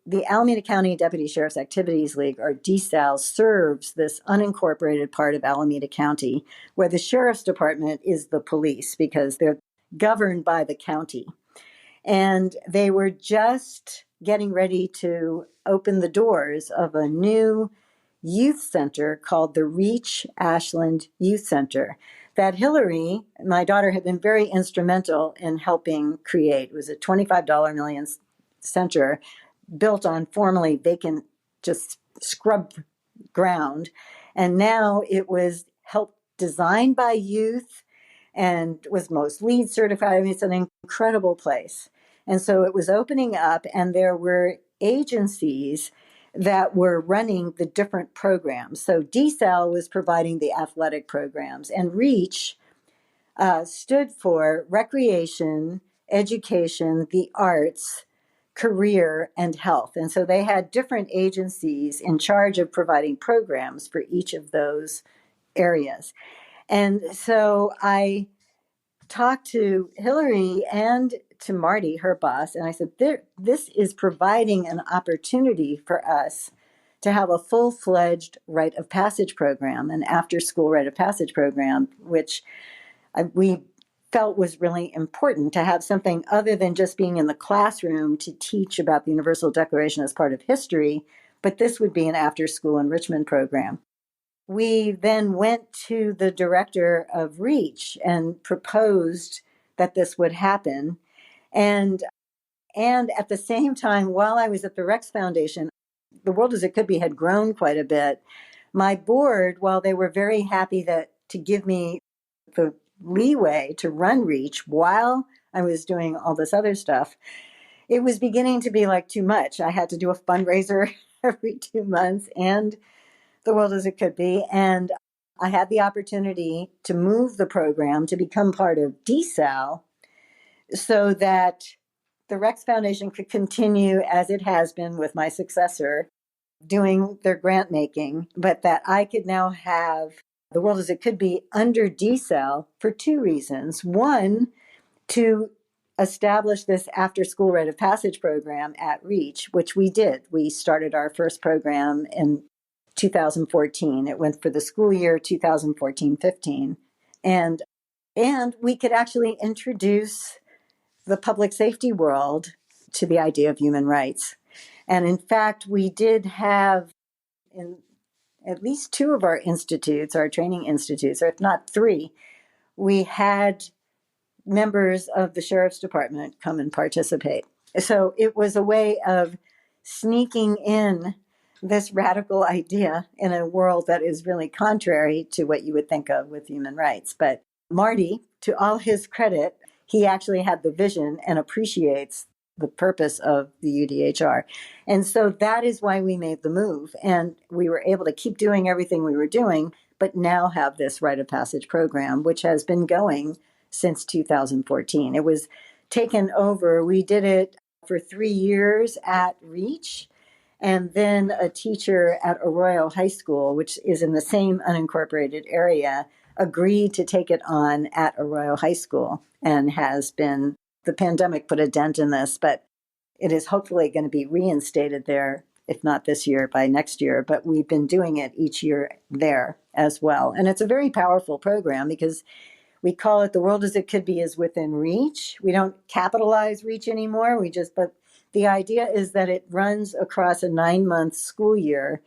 The Alameda County Deputy Sheriff's Activities League, or DSAL, serves this unincorporated part of Alameda County where the Sheriff's Department is the police because they're governed by the county. And they were just getting ready to open the doors of a new youth center called the Reach Ashland Youth Center that Hillary, my daughter, had been very instrumental in helping create. It was a $25 million center built on formerly vacant, just scrub ground. And now it was helped designed by youth and was most LEED certified. I mean, it's an incredible place. And so it was opening up, and there were agencies that were running the different programs. So DSAL was providing the athletic programs, and REACH stood for recreation, education, the arts, career, and health. And so they had different agencies in charge of providing programs for each of those areas. And so I talked to Hillary and to Marty, her boss, and I said, this is providing an opportunity for us to have a full-fledged rite of passage program, an after-school rite of passage program, which we felt was really important to have something other than just being in the classroom to teach about the Universal Declaration as part of history, but this would be an after-school enrichment program. We then went to the director of REACH and proposed that this would happen. And at the same time, while I was at the Rex Foundation, the World as It Could Be had grown quite a bit. My board, while they were very happy to give me the leeway to run REACH while I was doing all this other stuff, it was beginning to be like too much. I had to do a fundraiser every 2 months and the World as It Could Be. And I had the opportunity to move the program to become part of DSAL so that the Rex Foundation could continue as it has been with my successor doing their grant making, but that I could now have the World as It Could Be under DSAL for 2 reasons. One, to establish this after school rite of passage program at REACH, which we did. We started our first program in 2014. It went for the school year 2014-15. And we could actually introduce the public safety world to the idea of human rights. And in fact, we did have in at least 2 of our institutes, our training institutes, or if not 3, we had members of the Sheriff's Department come and participate. So it was a way of sneaking in this radical idea in a world that is really contrary to what you would think of with human rights. But Marty, to all his credit, he actually had the vision and appreciates the purpose of the UDHR. And so that is why we made the move. And we were able to keep doing everything we were doing, but now have this rite of passage program, which has been going since 2014. It was taken over. We did it for 3 years at REACH, and then a teacher at Arroyo High School, which is in the same unincorporated area, agreed to take it on at Arroyo High School and has been, the pandemic put a dent in this, but it is hopefully going to be reinstated there, if not this year, by next year. But we've been doing it each year there as well. And it's a very powerful program because we call it The World as It Could Be is Within Reach. We don't capitalize REACH anymore. But the idea is that it runs across a 9-month school year.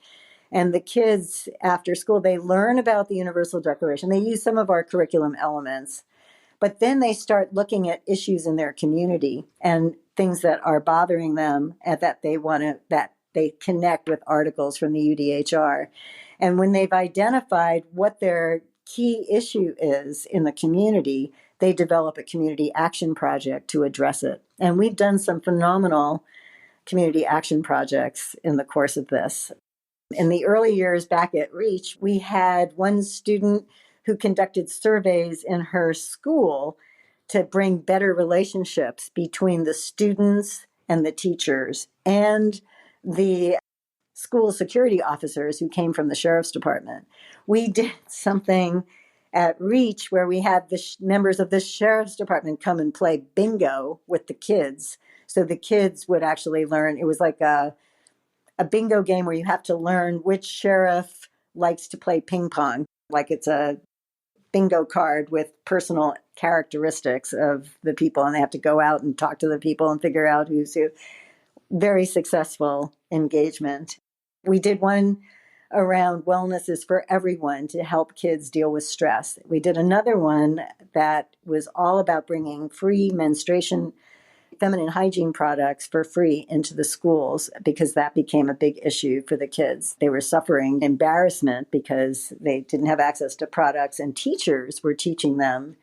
And the kids after school, they learn about the Universal Declaration. They use some of our curriculum elements, but then they start looking at issues in their community and things that are bothering them and that they connect with articles from the UDHR. And when they've identified what their key issue is in the community, they develop a community action project to address it. And we've done some phenomenal community action projects in the course of this. In the early years back at REACH, we had one student who conducted surveys in her school to bring better relationships between the students and the teachers and the school security officers who came from the Sheriff's Department. We did something at REACH where we had the members of the Sheriff's Department come and play bingo with the kids. So the kids would actually learn. It was like a bingo game where you have to learn which sheriff likes to play ping pong. Like it's a bingo card with personal characteristics of the people, and they have to go out and talk to the people and figure out who's who. Very successful engagement. We did one around wellness is for everyone to help kids deal with stress. We did another one that was all about bringing free menstruation, feminine hygiene products for free into the schools because that became a big issue for the kids. They were suffering embarrassment because they didn't have access to products, and teachers were treating them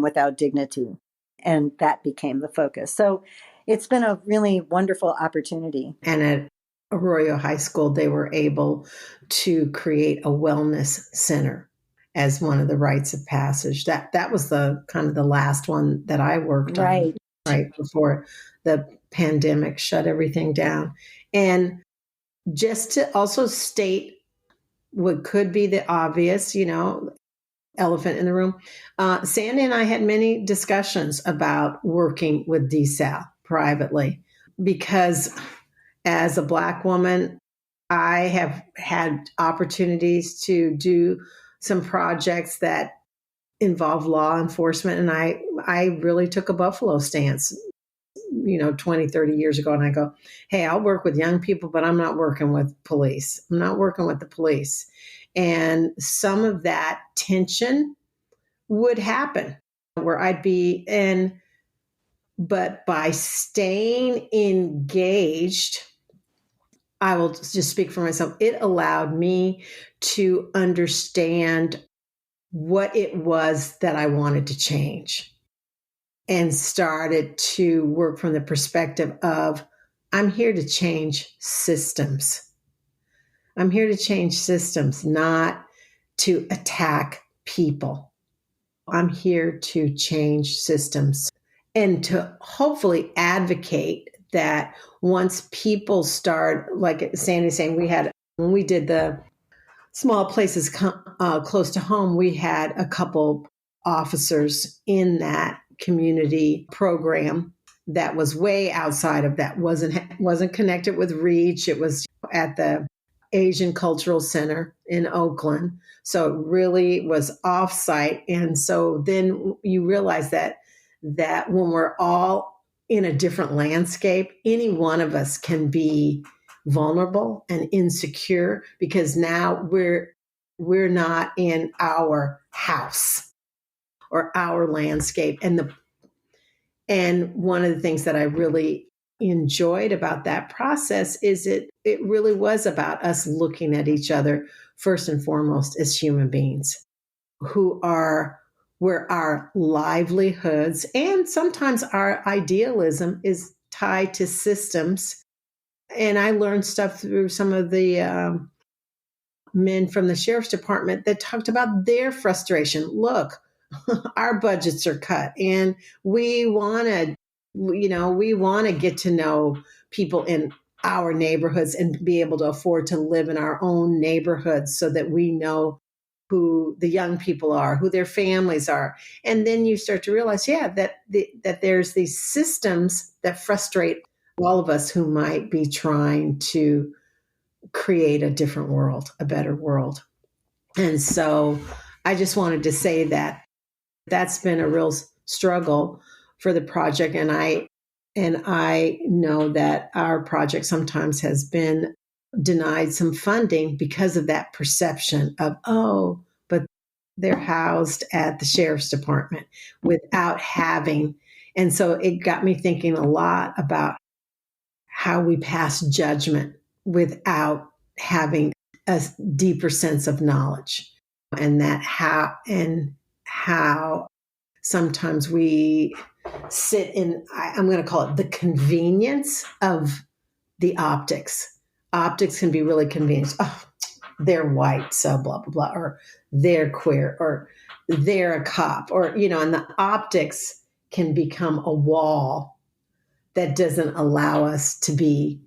without dignity. And that became the focus. So it's been a really wonderful opportunity. And Arroyo High School, they were able to create a wellness center as one of the rites of passage. That was the kind of the last one that I worked on right before the pandemic shut everything down. And just to also state what could be the obvious, elephant in the room, Sandy and I had many discussions about working with DSAL privately because as a Black woman, I have had opportunities to do some projects that involve law enforcement. And I really took a Buffalo stance, 20, 30 years ago. And I go, hey, I'll work with young people, but I'm not working with police. I'm not working with the police. And some of that tension would happen where I'd be in, but by staying engaged, I will just speak for myself. It allowed me to understand what it was that I wanted to change and started to work from the perspective of I'm here to change systems. I'm here to change systems, not to attack people. I'm here to change systems and to hopefully advocate that once people start, like Sandy's saying, when we did the small places close to home, we had a couple officers in that community program that was way outside of that, wasn't connected with Reach. It was at the Asian Cultural Center in Oakland. So it really was offsite. And so then you realize that when we're all in a different landscape, any one of us can be vulnerable and insecure because now we're not in our house or our landscape. And one of the things that I really enjoyed about that process is it really was about us looking at each other first and foremost as human beings where our livelihoods and sometimes our idealism is tied to systems. And I learned stuff through some of the men from the sheriff's department that talked about their frustration. Look, our budgets are cut and we want to get to know people in our neighborhoods and be able to afford to live in our own neighborhoods so that we know who the young people are, who their families are. And then you start to realize, that there's these systems that frustrate all of us who might be trying to create a different world, a better world. And so I just wanted to say that that's been a real struggle for the project. And I know that our project sometimes has been denied some funding because of that perception of, but they're housed at the sheriff's department without having. And so it got me thinking a lot about how we pass judgment without having a deeper sense of knowledge, and how sometimes we sit in, I'm going to call it the convenience of the optics. Optics can be really convenient. Oh, they're white, so blah, blah, blah, or they're queer, or they're a cop, or, and the optics can become a wall that doesn't allow us to be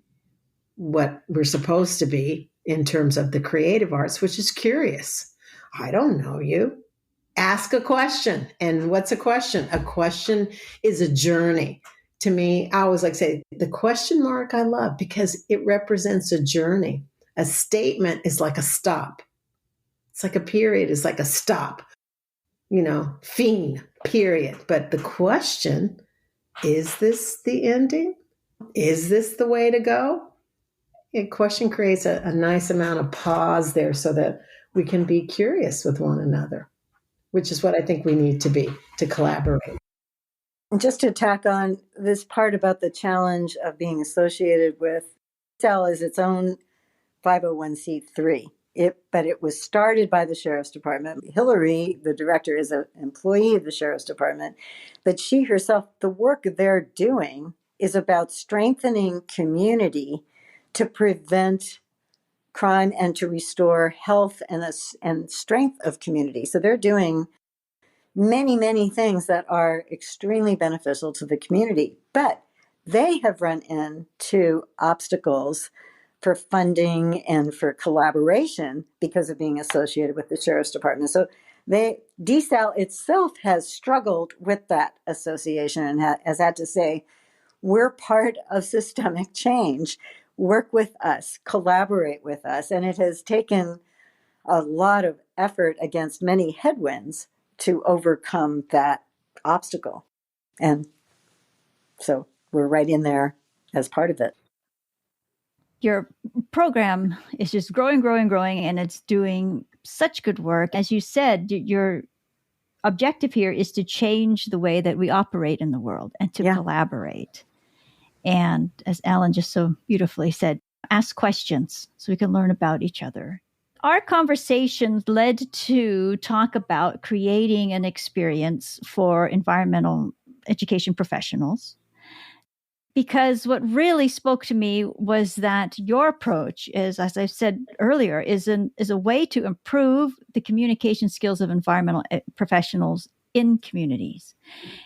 what we're supposed to be in terms of the creative arts, which is curious. I don't know you. Ask a question. And what's a question? A question is a journey. To me, I always like to say the question mark I love because it represents a journey. A statement is like a stop. It's like a period is like a stop. Fiend, period. But the question, is this the ending? Is this the way to go? A question creates a nice amount of pause there so that we can be curious with one another, which is what I think we need to be to collaborate. And just to tack on this part about the challenge of being associated with TEL is its own 501c3. But it was started by the sheriff's department. Hillary, the director, is an employee of the sheriff's department, but she herself, the work they're doing is about strengthening community to prevent crime and to restore health and strength of community. So they're doing many, many things that are extremely beneficial to the community, but they have run into obstacles for funding and for collaboration because of being associated with the Sheriff's Department. So DSAL itself has struggled with that association and has had to say, we're part of systemic change. Work with us, collaborate with us. And it has taken a lot of effort against many headwinds to overcome that obstacle. And so we're right in there as part of it. Your program is just growing, and it's doing such good work. As you said, your objective here is to change the way that we operate in the world and to collaborate. And as Alan just so beautifully said, ask questions so we can learn about each other. Our conversations led to talk about creating an experience for environmental education professionals. Because what really spoke to me was that your approach is, as I said earlier, is a way to improve the communication skills of environmental professionals in communities.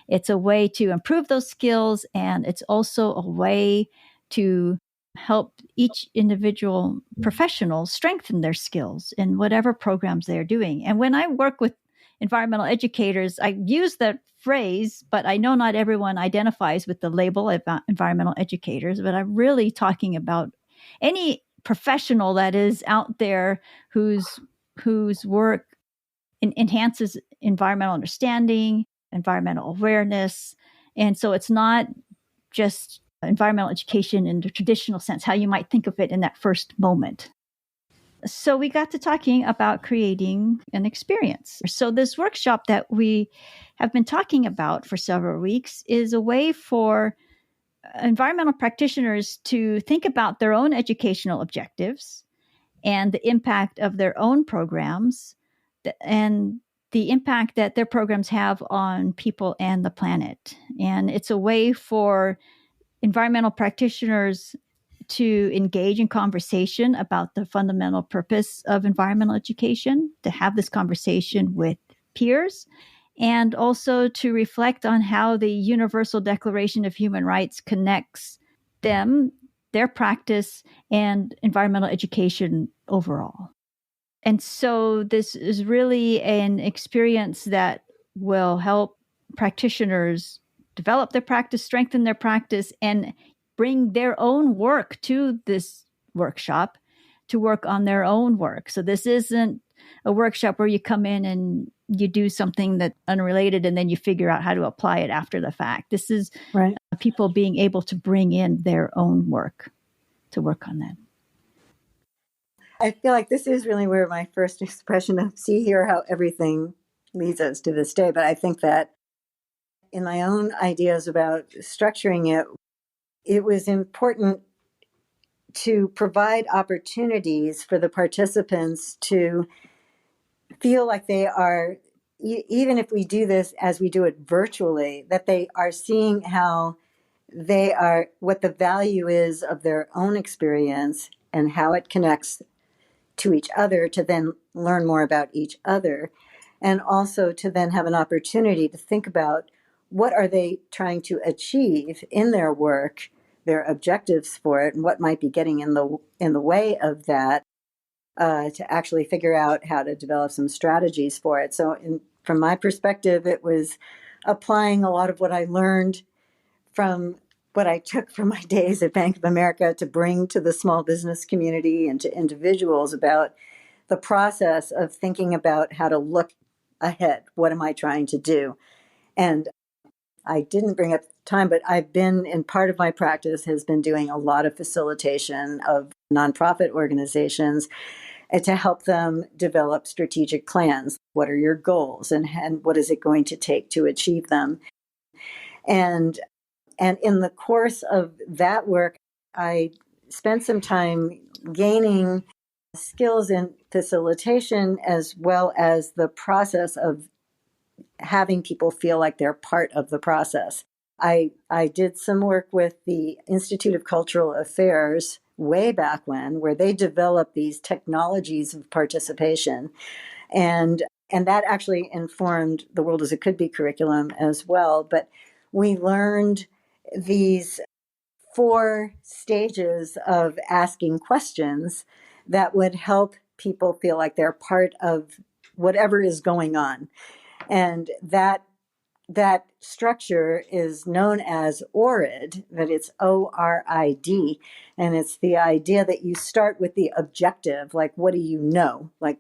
It's a way to improve those skills, and it's also a way to help each individual professional strengthen their skills in whatever programs they're doing. And when I work with environmental educators, I use that phrase, but I know not everyone identifies with the label of environmental educators, but I'm really talking about any professional that is out there whose work enhances environmental understanding, environmental awareness. And so it's not just environmental education in the traditional sense, how you might think of it in that first moment. So we got to talking about creating an experience. So this workshop that we have been talking about for several weeks is a way for environmental practitioners to think about their own educational objectives and the impact of their own programs and the impact that their programs have on people and the planet. And it's a way for environmental practitioners to engage in conversation about the fundamental purpose of environmental education, to have this conversation with peers, and also to reflect on how the Universal Declaration of Human Rights connects them, their practice, and environmental education overall. And so this is really an experience that will help practitioners develop their practice, strengthen their practice, and bring their own work to this workshop to work on their own work. So this isn't a workshop where you come in and you do something that's unrelated and then you figure out how to apply it after the fact. This is people being able to bring in their own work to work on that. I feel like this is really where my first expression of see here how everything leads us to this day. But I think that in my own ideas about structuring it, it was important to provide opportunities for the participants to feel like they are, even if we do this as we do it virtually, that they are seeing how they are, what the value is of their own experience and how it connects to each other to then learn more about each other, and also to then have an opportunity to think about what are they trying to achieve in their work, their objectives for it, and what might be getting in the way of that, to actually figure out how to develop some strategies for it. So from my perspective, it was applying a lot of what I learned from what I took from my days at Bank of America to bring to the small business community and to individuals about the process of thinking about how to look ahead. What am I trying to do? And I didn't bring up time, but I've been, in part of my practice has been doing a lot of facilitation of nonprofit organizations to help them develop strategic plans. What are your goals and what is it going to take to achieve them? And in the course of that work, I spent some time gaining skills in facilitation as well as the process of having people feel like they're part of the process. I did some work with the Institute of Cultural Affairs way back when, where they developed these technologies of participation. And that actually informed the World as It Could Be curriculum as well. But we learned these 4 stages of asking questions that would help people feel like they're part of whatever is going on. And that structure is known as ORID, that it's ORID. And it's the idea that you start with the objective, like, what do you know? Like,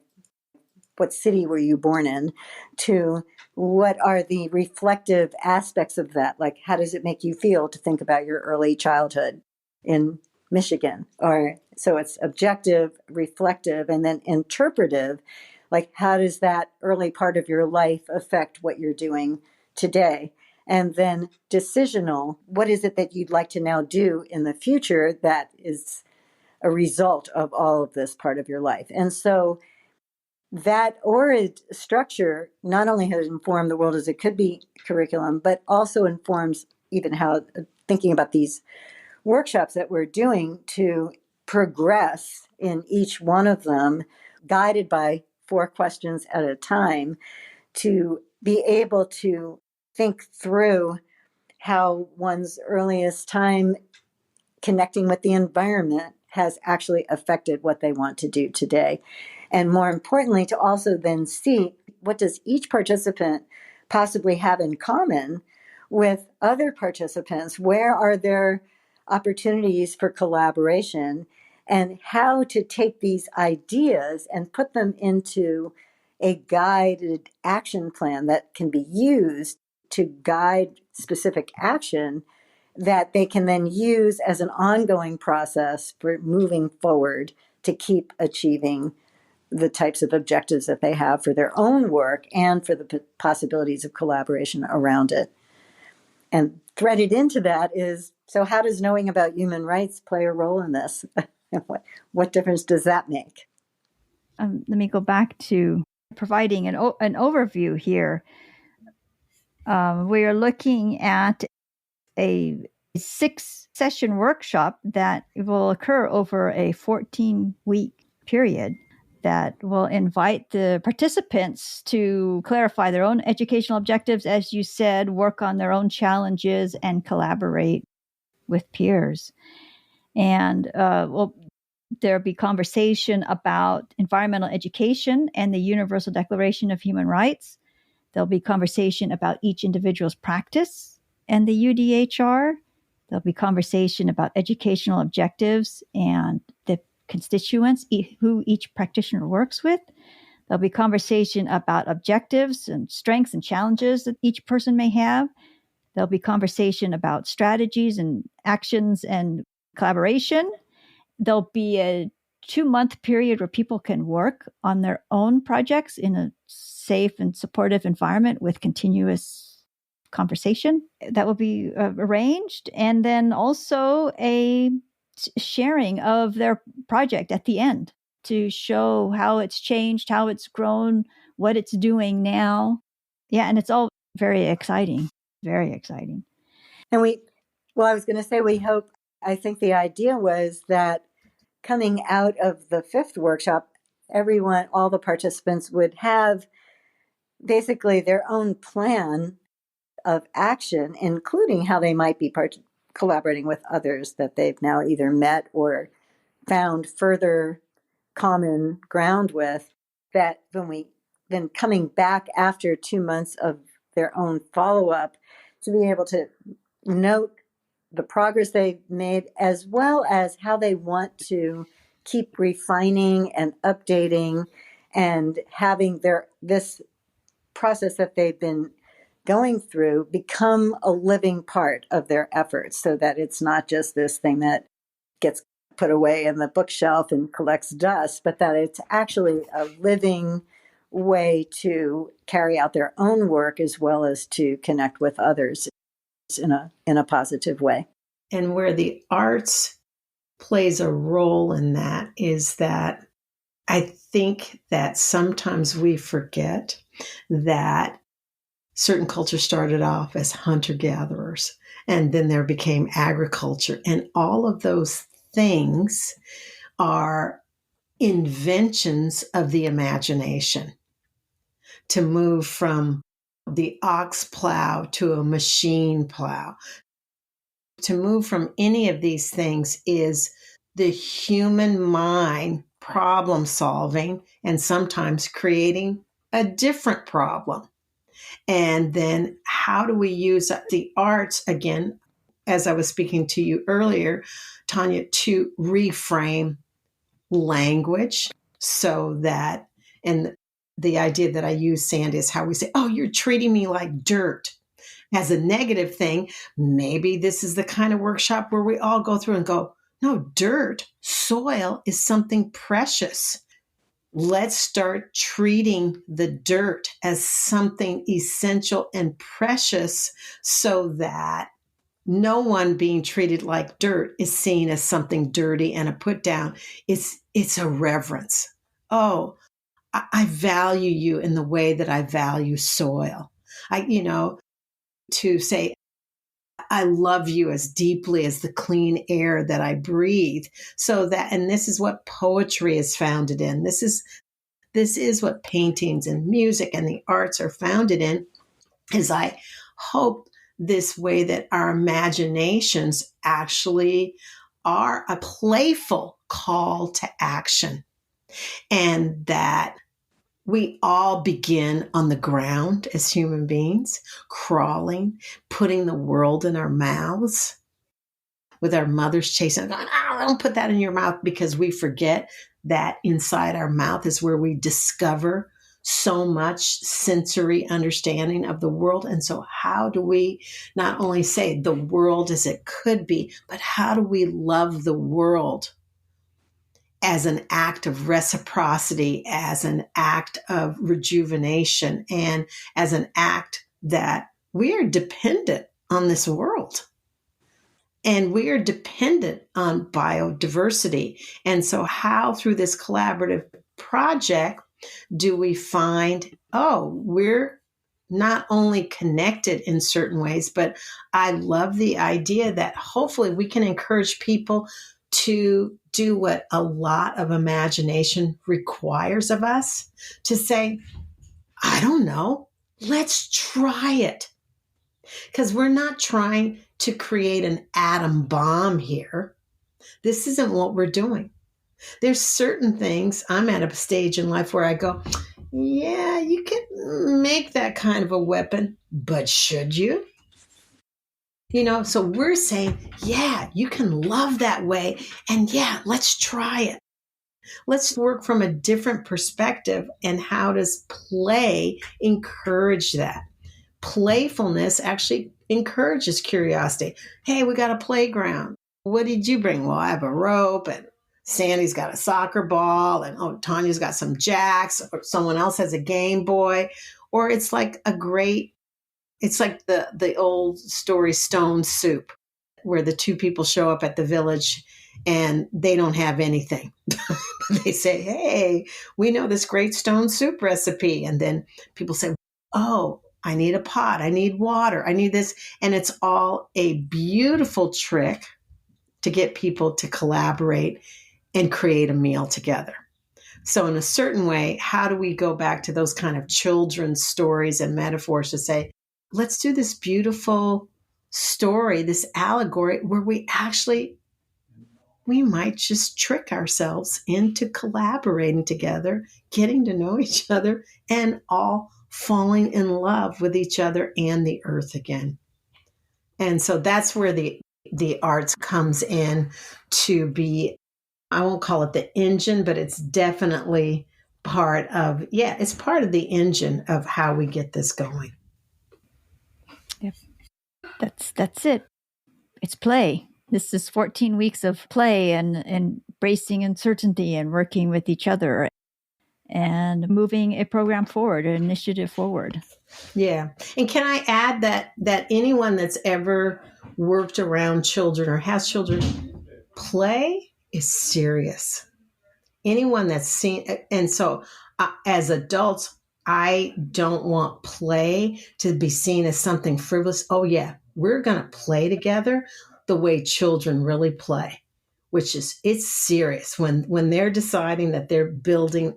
what city were you born in, to what are the reflective aspects of that? Like, how does it make you feel to think about your early childhood in Michigan? Or so it's objective, reflective, and then interpretive. Like, how does that early part of your life affect what you're doing today? And then decisional, what is it that you'd like to now do in the future that is a result of all of this part of your life? And so that ORID structure not only has informed the World as It Could Be curriculum, but also informs even how thinking about these workshops that we're doing to progress in each one of them, guided by 4 questions at a time, to be able to think through how one's earliest time connecting with the environment has actually affected what they want to do today. And more importantly, to also then see what does each participant possibly have in common with other participants? Where are there opportunities for collaboration? And how to take these ideas and put them into a guided action plan that can be used to guide specific action that they can then use as an ongoing process for moving forward to keep achieving the types of objectives that they have for their own work and for the possibilities of collaboration around it. And threaded into that is, so how does knowing about human rights play a role in this? What difference does that make? Let me go back to providing an overview here. We are looking at a 6-session workshop that will occur over a 14-week period that will invite the participants to clarify their own educational objectives, as you said, work on their own challenges, and collaborate with peers. And there'll be conversation about environmental education and the Universal Declaration of Human Rights. There'll be conversation about each individual's practice and the UDHR. There'll be conversation about educational objectives and the constituents who each practitioner works with. There'll be conversation about objectives and strengths and challenges that each person may have. There'll be conversation about strategies and actions and collaboration. There'll be a 2-month period where people can work on their own projects in a safe and supportive environment with continuous conversation that will be arranged. And then also a sharing of their project at the end to show how it's changed, how it's grown, what it's doing now. Yeah, and it's all very exciting, very exciting. And I was going to say, I think the idea was that coming out of the 5th workshop, all the participants would have basically their own plan of action, including how they might be collaborating with others that they've now either met or found further common ground with, that then coming back after 2 months of their own follow-up to be able to note the progress they've made, as well as how they want to keep refining and updating and having this process that they've been going through become a living part of their efforts, so that it's not just this thing that gets put away in the bookshelf and collects dust, but that it's actually a living way to carry out their own work as well as to connect with others in a positive way. And where the arts plays a role in that is that I think that sometimes we forget that certain cultures started off as hunter-gatherers, and then there became agriculture, and all of those things are inventions of the imagination. To move from the ox plow to a machine plow, to move from any of these things is the human mind problem solving and sometimes creating a different problem. And then how do we use the arts, again, as I was speaking to you earlier, Tanya, to reframe language so that, and the idea that I use, Sandy, is how we say, oh, you're treating me like dirt as a negative thing. Maybe this is the kind of workshop where we all go through and go, no, dirt, soil is something precious. Let's start treating the dirt as something essential and precious so that no one being treated like dirt is seen as something dirty and a put down. It's a reverence. Oh, I value you in the way that I value soil. To say, I love you as deeply as the clean air that I breathe. So that, and this is what poetry is founded in. This is what paintings and music and the arts are founded in, is I hope this way that our imaginations actually are a playful call to action, and that we all begin on the ground as human beings, crawling, putting the world in our mouths, with our mothers chasing, going, oh, don't put that in your mouth, because we forget that inside our mouth is where we discover so much sensory understanding of the world. And so how do we not only say the world as it could be, but how do we love the world as an act of reciprocity, as an act of rejuvenation, and as an act that we are dependent on this world. And we are dependent on biodiversity. And so how, through this collaborative project, do we find, oh, we're not only connected in certain ways, but I love the idea that hopefully we can encourage people to do what a lot of imagination requires of us, to say, I don't know, let's try it. Because we're not trying to create an atom bomb here. This isn't what we're doing. There's certain things, I'm at a stage in life where I go, yeah, you can make that kind of a weapon, but should you? So we're saying, yeah, you can love that way. And yeah, let's try it. Let's work from a different perspective. And how does play encourage that? Playfulness actually encourages curiosity. Hey, we got a playground. What did you bring? Well, I have a rope, and Sandy's got a soccer ball, and oh, Tanya's got some jacks, or someone else has a Game Boy. Or it's like it's like the old story Stone Soup, where the two people show up at the village and they don't have anything. They say, hey, we know this great stone soup recipe. And then people say, oh, I need a pot, I need water, I need this. And it's all a beautiful trick to get people to collaborate and create a meal together. So in a certain way, how do we go back to those kind of children's stories and metaphors to say, let's do this beautiful story, this allegory, where we might just trick ourselves into collaborating together, getting to know each other, and all falling in love with each other and the earth again. And so that's where the arts comes in to be, I won't call it the engine, but it's definitely it's part of the engine of how we get this going. Yep. That's it. It's play. This is 14 weeks of play and embracing uncertainty and working with each other and moving a program forward, an initiative forward. Yeah. And can I add that anyone that's ever worked around children or has children, play is serious. Anyone that's seen, and so as adults, I don't want play to be seen as something frivolous. Oh yeah, we're going to play together the way children really play, which is, it's serious when they're deciding that they're building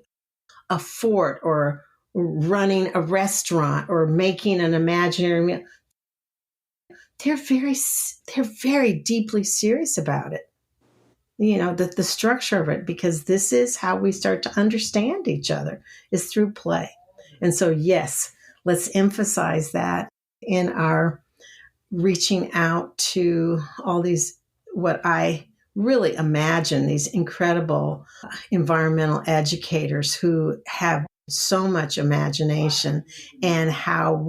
a fort or running a restaurant or making an imaginary meal. They're very deeply serious about it. The structure of it, because this is how we start to understand each other, is through play. And so, yes, let's emphasize that in our reaching out to all these, what I really imagine, these incredible environmental educators who have so much imagination, and how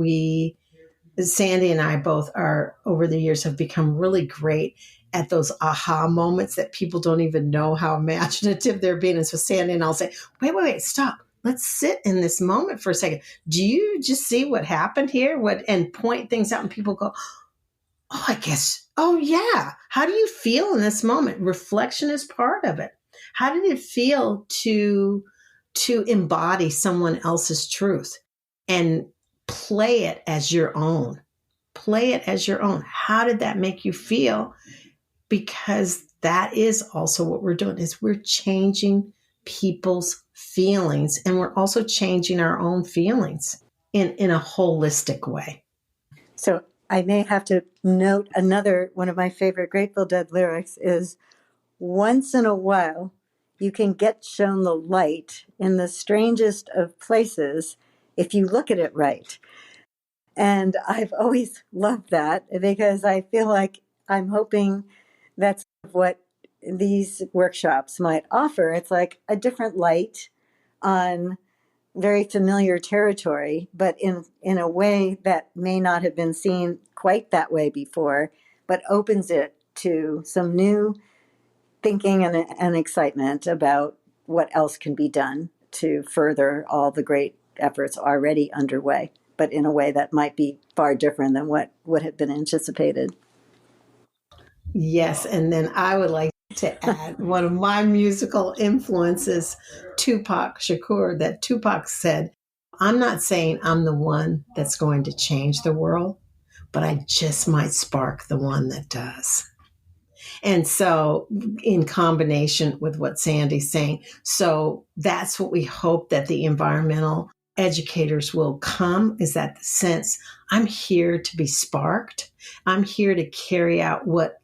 Sandy and I both are, over the years, have become really great at those aha moments that people don't even know how imaginative they're being. And so Sandy and I'll say, wait, stop. Let's sit in this moment for a second. Do you just see what happened here? And point things out, and people go, oh, I guess, oh yeah. How do you feel in this moment? Reflection is part of it. How did it feel to embody someone else's truth and play it as your own? Play it as your own. How did that make you feel? Because that is also what we're doing, is we're changing people's feelings, and we're also changing our own feelings in a holistic way. So I may have to note another one of my favorite Grateful Dead lyrics is, once in a while, you can get shown the light in the strangest of places if you look at it right. And I've always loved that, because I feel like I'm hoping that's what these workshops might offer. It's like a different light on very familiar territory, but in a way that may not have been seen quite that way before, but opens it to some new thinking and excitement about what else can be done to further all the great efforts already underway, but in a way that might be far different than what would have been anticipated. Yes, and then I would like to add one of my musical influences, Tupac Shakur, that Tupac said, I'm not saying I'm the one that's going to change the world, but I just might spark the one that does. And so, in combination with what Sandy's saying, so that's what we hope that the environmental educators will come, is that the sense, I'm here to be sparked. I'm here to carry out what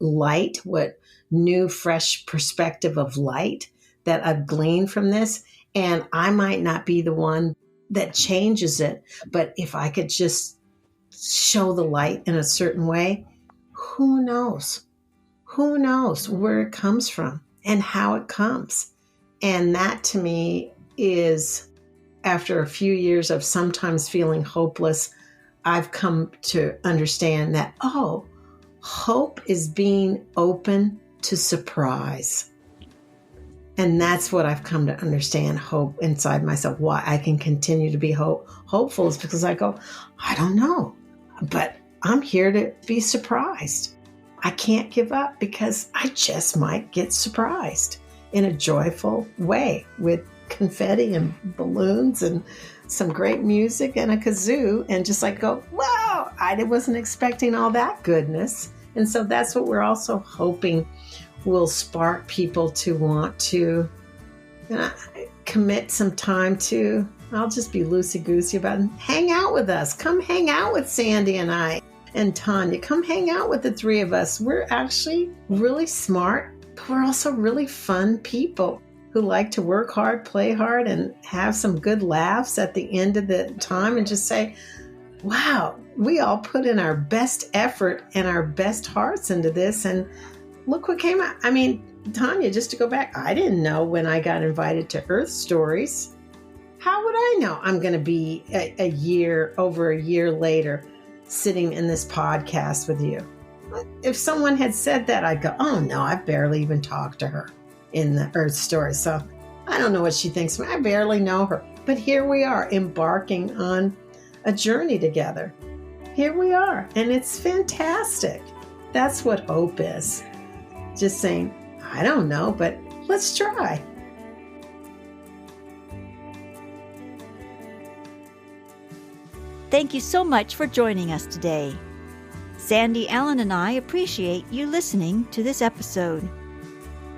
new, fresh perspective of light that I've gleaned from this. And I might not be the one that changes it, but if I could just show the light in a certain way, who knows? Who knows where it comes from and how it comes? And that, to me, is, after a few years of sometimes feeling hopeless, I've come to understand that, hope is being open to surprise. And that's what I've come to understand, hope inside myself. Why I can continue to be hopeful is because I go, I don't know, but I'm here to be surprised. I can't give up, because I just might get surprised in a joyful way with confetti and balloons and some great music and a kazoo, and just like go, wow, I wasn't expecting all that goodness. And so that's what we're also hoping will spark people to want to commit some time to, I'll just be loosey-goosey about it, hang out with us. Come hang out with Sandy and I and Tanya. Come hang out with the three of us. We're actually really smart, but we're also really fun people who like to work hard, play hard, and have some good laughs at the end of the time, and just say, wow, we all put in our best effort and our best hearts into this, and look what came out. I mean, Tanya, just to go back, I didn't know when I got invited to Earth Stories. How would I know I'm going to be over a year later sitting in this podcast with you? If someone had said that, I'd go, oh no, I've barely even talked to her in the Earth Story. So I don't know what she thinks. I barely know her. But here we are, embarking on a journey together. Here we are. And it's fantastic. That's what hope is. Just saying, I don't know, but let's try. Thank you so much for joining us today. Sandy, Allen, and I appreciate you listening to this episode.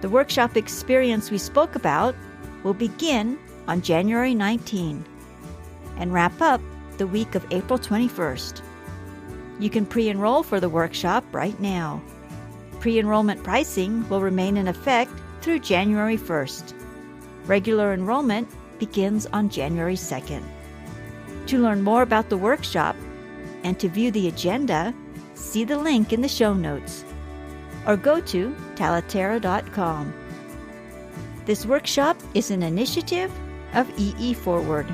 The workshop experience we spoke about will begin on January 19 and wrap up the week of April 21st. You can pre-enroll for the workshop right now. Pre-enrollment pricing will remain in effect through January 1st. Regular enrollment begins on January 2nd. To learn more about the workshop and to view the agenda, see the link in the show notes or go to Talaterra.com. This workshop is an initiative of EE Forward.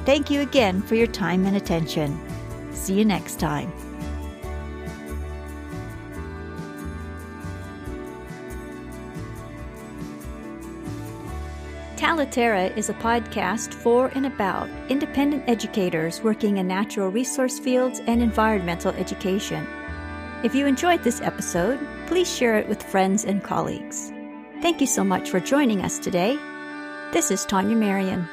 Thank you again for your time and attention. See you next time. Talaterra is a podcast for and about independent educators working in natural resource fields and environmental education. If you enjoyed this episode, please share it with friends and colleagues. Thank you so much for joining us today. This is Tanya Marion.